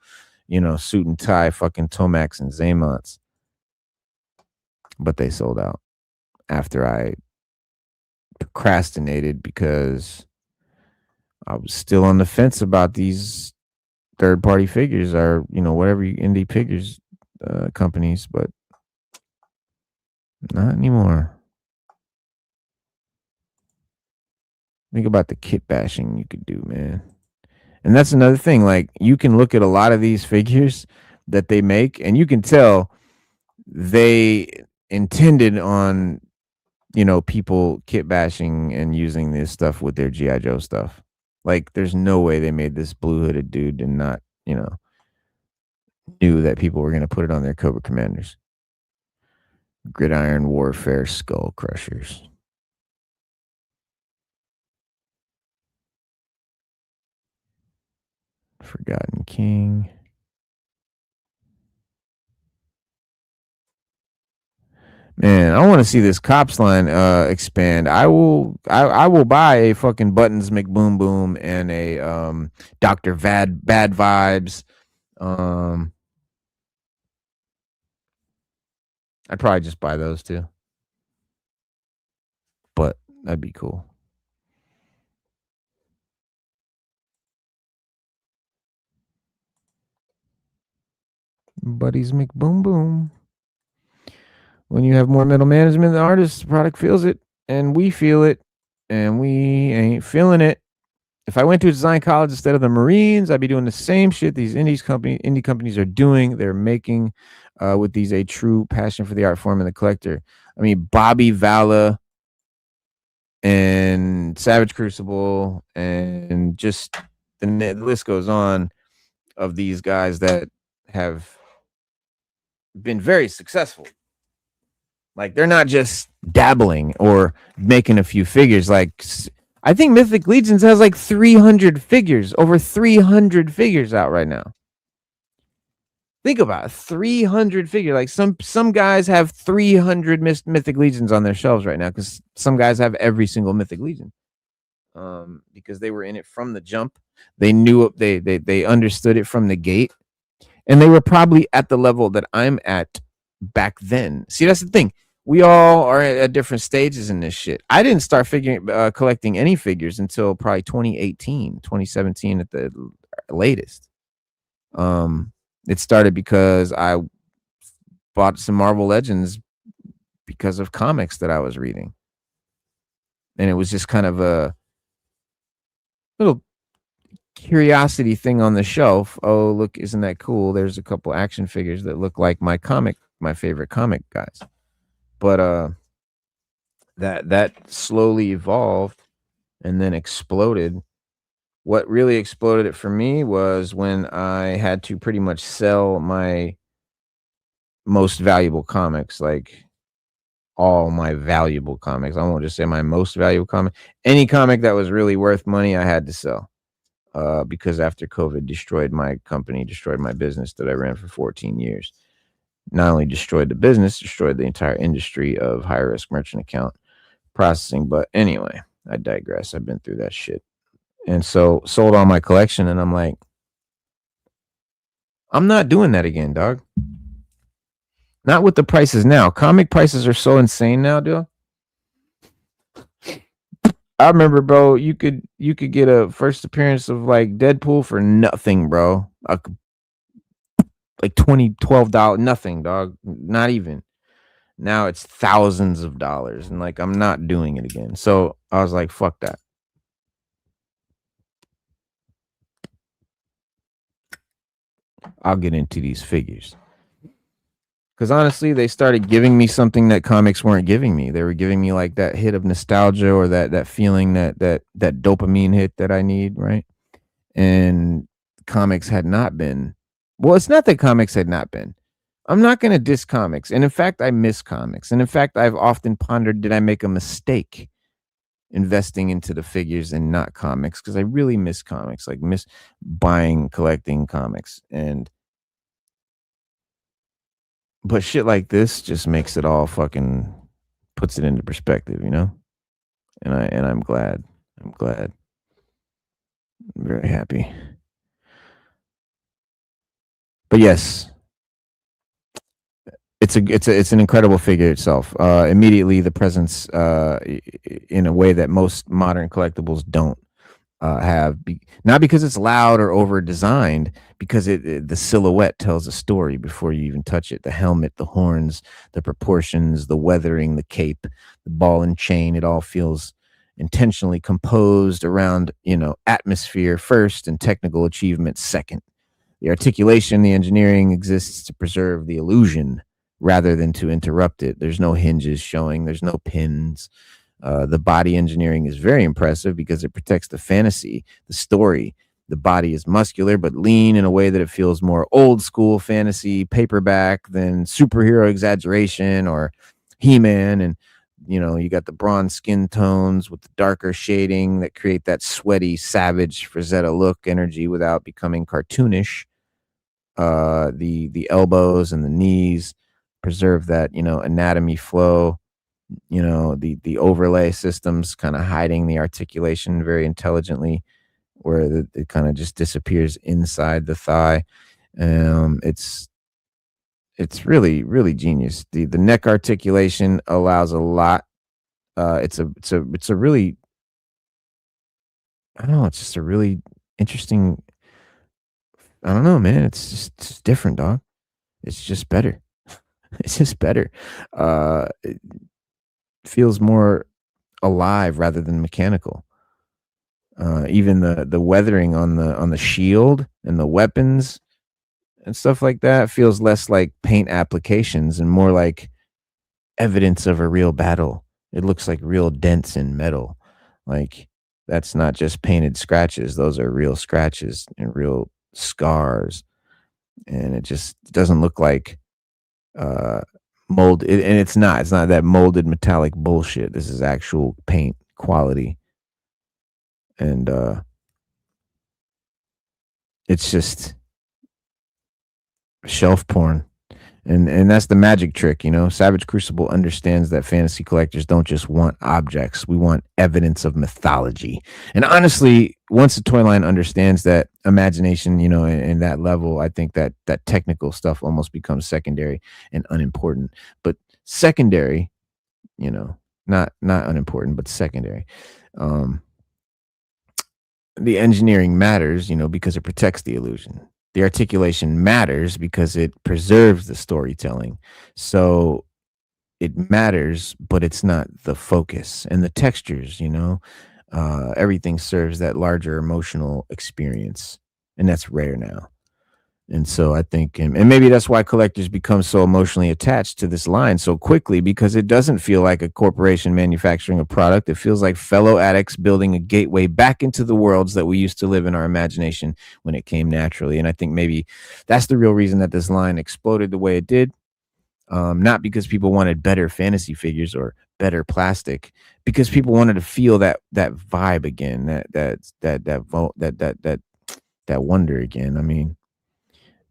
you know, suit and tie fucking Tomax and Zaymonts. But they sold out after I procrastinated because I was still on the fence about these third-party figures, or, you know, whatever indie figures companies, but not anymore. Think about the kit bashing you could do, man. And that's another thing. Like, you can look at a lot of these figures that they make, and you can tell they intended on, you know, people kit bashing and using this stuff with their G.I. Joe stuff. Like, there's no way they made this blue hooded dude and not, you know, knew that people were going to put it on their Cobra Commanders. Gridiron Warfare Skull Crushers. Forgotten King. Man, I want to see this cops line expand. I will buy a fucking Buttons McBoom Boom and a Dr. Bad Vibes. I'd probably just buy those too. But that'd be cool. Buddies McBoom Boom. When you have more middle management, the artist, the product feels it, and we feel it, and we ain't feeling it. If I went to a design college instead of the Marines, I'd be doing the same shit these indie companies are doing. They're making with these a true passion for the art form and the collector. I mean, Bobby Vala and Savage Crucible, and just the list goes on of these guys that have been very successful. Like, they're not just dabbling or making a few figures. Like, I think Mythic Legions has like 300 figures, over 300 figures out right now. Think about it, 300 figures. Like, some guys have 300 Mythic Legions on their shelves right now, because some guys have every single Mythic Legion. Because they were in it from the jump. They knew it, they understood it from the gate. And they were probably at the level that I'm at back then. See, that's the thing. We all are at different stages in this shit. I didn't start collecting any figures until probably 2018, 2017 at the latest. It started because I bought some Marvel Legends because of comics that I was reading. And it was just kind of a little curiosity thing on the shelf. Oh, look, isn't that cool? There's a couple action figures that look like my favorite comic guys. But that slowly evolved and then exploded. What really exploded it for me was when I had to pretty much sell my most valuable comics, like all my valuable comics. I won't just say my most valuable comic. Any comic that was really worth money, I had to sell. Because after COVID destroyed my company, destroyed my business that I ran for 14 years. Not only destroyed the business, destroyed the entire industry of high risk merchant account processing. But anyway, I digress. I've been through that shit. And so sold all my collection, and I'm like, I'm not doing that again, dog. Not with the prices now. Comic prices are so insane now, dude. I remember, bro, you could get a first appearance of like Deadpool for nothing, bro. Like $12, nothing, dog. Not even. Now it's thousands of dollars, and like, I'm not doing it again. So I was like, fuck that. I'll get into these figures. Because honestly, they started giving me something that comics weren't giving me. They were giving me like that hit of nostalgia, or that feeling, that dopamine hit that I need, right? And comics had not been. Well, it's not that comics had not been. I'm not going to diss comics. And in fact, I miss comics. And in fact, I've often pondered, did I make a mistake investing into the figures and not comics? Because I really miss comics, like miss buying, collecting comics. But shit like this just makes it all fucking, puts it into perspective, you know? And I'm glad. I'm very happy. But yes, it's an incredible figure itself. Immediately the presence in a way that most modern collectibles don't have, not because it's loud or over designed, because the silhouette tells a story before you even touch it. The helmet, the horns, the proportions, the weathering, the cape, the ball and chain, it all feels intentionally composed around, atmosphere first and technical achievement second. The articulation, the engineering exists to preserve the illusion rather than to interrupt it. There's no hinges showing, there's no pins. The body engineering is very impressive because it protects the fantasy, the story. The body is muscular but lean in a way that it feels more old school fantasy paperback than superhero exaggeration or He-Man. And you got the bronze skin tones with the darker shading that create that sweaty, savage Frazetta look energy without becoming cartoonish. The elbows and the knees preserve that anatomy flow. The overlay systems kind of hiding the articulation very intelligently, where it kind of just disappears inside the thigh. It's really, really genius. The neck articulation allows a lot. It's a really, I don't know, it's just a really interesting, I don't know, man. It's just different, dog. It's just better. It's just better. It feels more alive rather than mechanical. Even the weathering on the shield and the weapons and stuff like that feels less like paint applications and more like evidence of a real battle. It looks like real dents in metal. Like, that's not just painted scratches. Those are real scratches and real scars. And it just doesn't look like mold. And it's not that molded metallic bullshit. This is actual paint quality. And it's just shelf porn. And that's the magic trick, Savage Crucible understands that fantasy collectors don't just want objects. We want evidence of mythology. And honestly, once the toy line understands that imagination, and that level, I think that technical stuff almost becomes secondary and unimportant. But secondary, not unimportant, but secondary. The engineering matters, because it protects the illusion. The articulation matters because it preserves the storytelling. So it matters, but it's not the focus. And the textures, everything serves that larger emotional experience. And that's rare now. And so I think, and maybe that's why collectors become so emotionally attached to this line so quickly, because it doesn't feel like a corporation manufacturing a product. It feels like fellow addicts building a gateway back into the worlds that we used to live in our imagination when it came naturally. And I think maybe that's the real reason that this line exploded the way it did. Not because people wanted better fantasy figures or better plastic, because people wanted to feel that vibe again, that wonder again. I mean,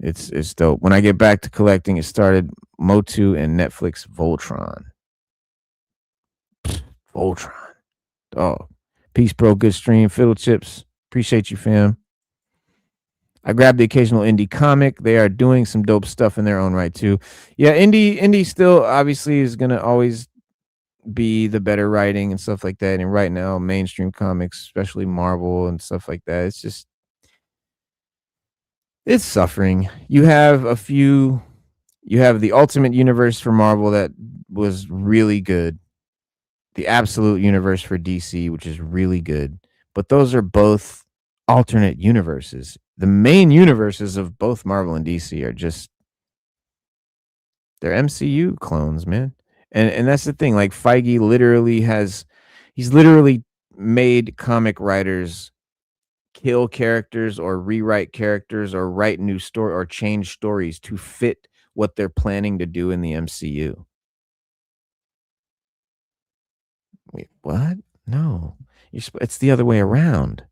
it's dope. When I get back to collecting, it started Motu and Netflix Voltron. Voltron. Oh, peace, bro. Good stream. Fiddle Chips. Appreciate you, fam. I grabbed the occasional indie comic. They are doing some dope stuff in their own right, too. Yeah, indie still obviously is going to always be the better writing and stuff like that. And right now, mainstream comics, especially Marvel and stuff like that, it's suffering. You have the Ultimate Universe for Marvel that was really good. The Absolute Universe for DC, which is really good. But those are both alternate universes. The main universes of both Marvel and DC are just, they're MCU clones, man. And that's the thing. Like, Feige he's literally made comic writers kill characters or rewrite characters or write new story or change stories to fit what they're planning to do in the MCU. Wait, what? No, it's the other way around.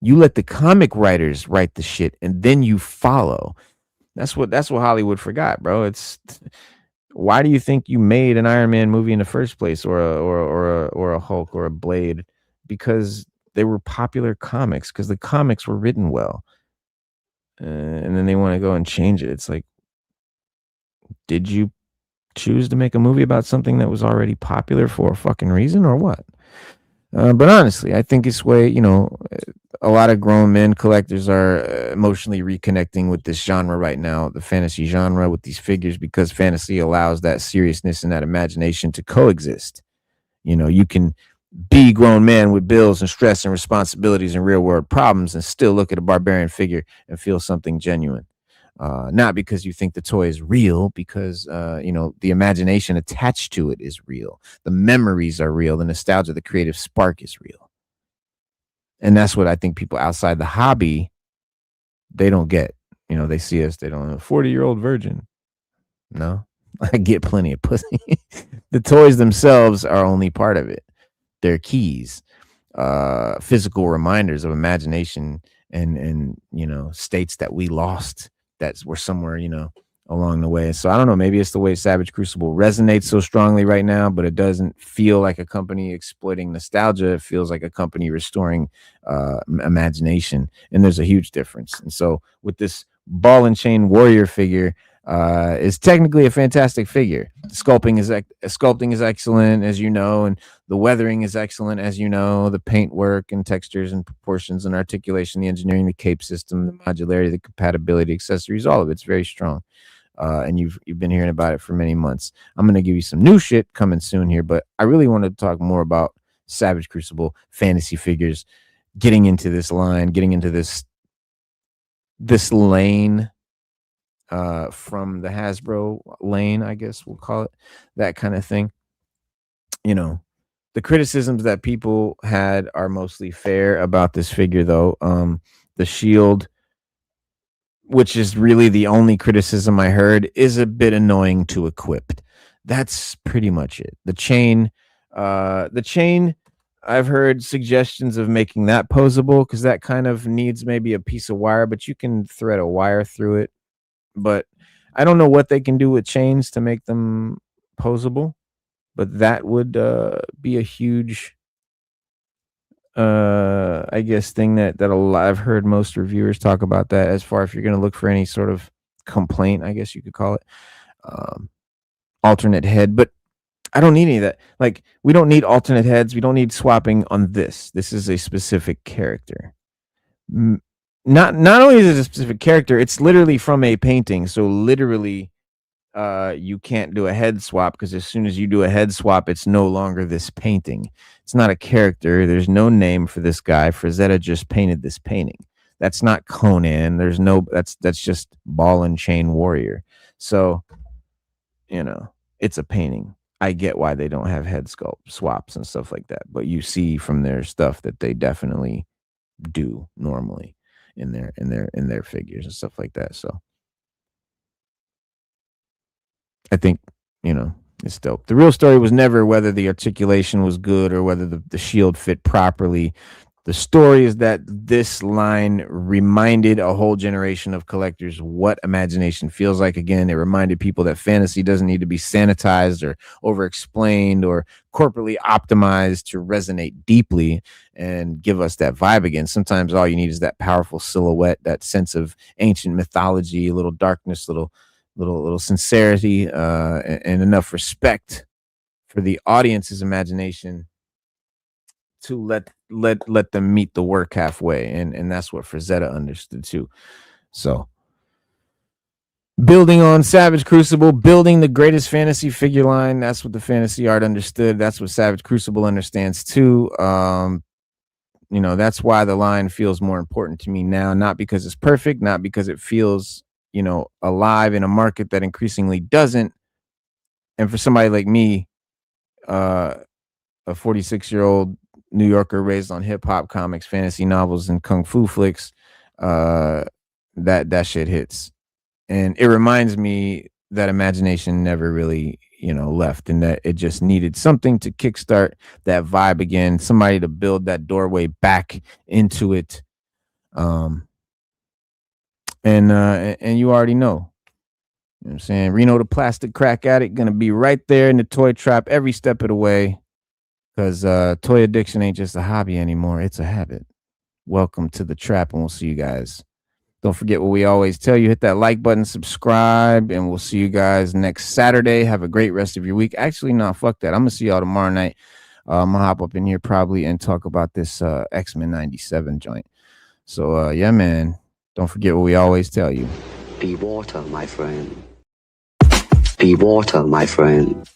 You let the comic writers write the shit and then you follow. That's what Hollywood forgot, bro. It's, why do you think you made an Iron Man movie in the first place, or a Hulk or a Blade? Because they were popular comics, because the comics were written well. And then they want to go and change it. It's like, did you choose to make a movie about something that was already popular for a fucking reason, or what? But honestly, I think it's way, a lot of grown men collectors are emotionally reconnecting with this genre right now, the fantasy genre, with these figures, because fantasy allows that seriousness and that imagination to coexist. You can be grown man with bills and stress and responsibilities and real world problems and still look at a barbarian figure and feel something genuine. Not because you think the toy is real, because the imagination attached to it is real. The memories are real. The nostalgia, the creative spark is real. And that's what I think people outside the hobby, they don't get. They see us, they don't know, 40-year-old virgin. No, I get plenty of pussy. The toys themselves are only part of it. They're keys, physical reminders of imagination and states that we lost, that were somewhere, along the way. So I don't know, maybe it's the way Savage Crucible resonates so strongly right now, but it doesn't feel like a company exploiting nostalgia. It feels like a company restoring imagination, and there's a huge difference. And so with this ball and chain warrior figure, is technically a fantastic figure. The sculpting is excellent, as you know, and the weathering is excellent, as you know. The paint work and textures and proportions and articulation, the engineering, the cape system, the modularity, the compatibility, accessories, all of it's very strong. And you've been hearing about it for many months. I'm going to give you some new shit coming soon here, but I really want to talk more about Savage Crucible, fantasy figures, getting into this line, getting into this lane, from the Hasbro lane, I guess we'll call it, that kind of thing. The criticisms that people had are mostly fair about this figure, though. The shield, which is really the only criticism I heard, is a bit annoying to equip. That's pretty much it. The chain, I've heard suggestions of making that posable, because that kind of needs maybe a piece of wire, but you can thread a wire through it. But I don't know what they can do with chains to make them posable, but that would be a huge I guess thing that I've heard most reviewers talk about that, as far if you're going to look for any sort of complaint, I guess you could call it, alternate head. But I don't need any of that. Like, we don't need alternate heads. We don't need swapping on this. This is a specific character. Not only is it a specific character, it's literally from a painting. So literally, you can't do a head swap, because as soon as you do a head swap, it's no longer this painting. It's not a character. There's no name for this guy. Frazetta just painted this painting. That's not Conan. That's just ball and chain warrior. So, it's a painting. I get why they don't have head sculpt swaps and stuff like that, but you see from their stuff that they definitely do normally in their figures and stuff like that. So I think, it's dope. The real story was never whether the articulation was good or whether the shield fit properly. The story is that this line reminded a whole generation of collectors what imagination feels like. Again, it reminded people that fantasy doesn't need to be sanitized or over-explained or corporately optimized to resonate deeply and give us that vibe again. Sometimes all you need is that powerful silhouette, that sense of ancient mythology, a little darkness, little sincerity, and enough respect for the audience's imagination to let them meet the work halfway, and that's what Frazetta understood too. So, building on Savage Crucible, building the greatest fantasy figure line, that's what the fantasy art understood. That's what Savage Crucible understands too. That's why the line feels more important to me now, not because it's perfect, not because it feels alive in a market that increasingly doesn't. And for somebody like me, a 46-year-old New Yorker raised on hip hop, comics, fantasy novels, and kung fu flicks, that shit hits. And it reminds me that imagination never really, left, and that it just needed something to kickstart that vibe again, somebody to build that doorway back into it. And you already know. You know what I'm saying? Reno the plastic crack addict gonna be right there in the toy trap every step of the way, because toy addiction ain't just a hobby anymore, it's a habit. Welcome to the trap, and we'll see you guys. Don't forget what we always tell you. Hit that like button, subscribe, and we'll see you guys next Saturday. Have a great rest of your week. Actually, no, fuck that. I'm gonna see y'all tomorrow night. I'm gonna hop up in here probably and talk about this X-Men 97 joint. So yeah, man. Don't forget what we always tell you. Be water, my friend. Be water, my friend.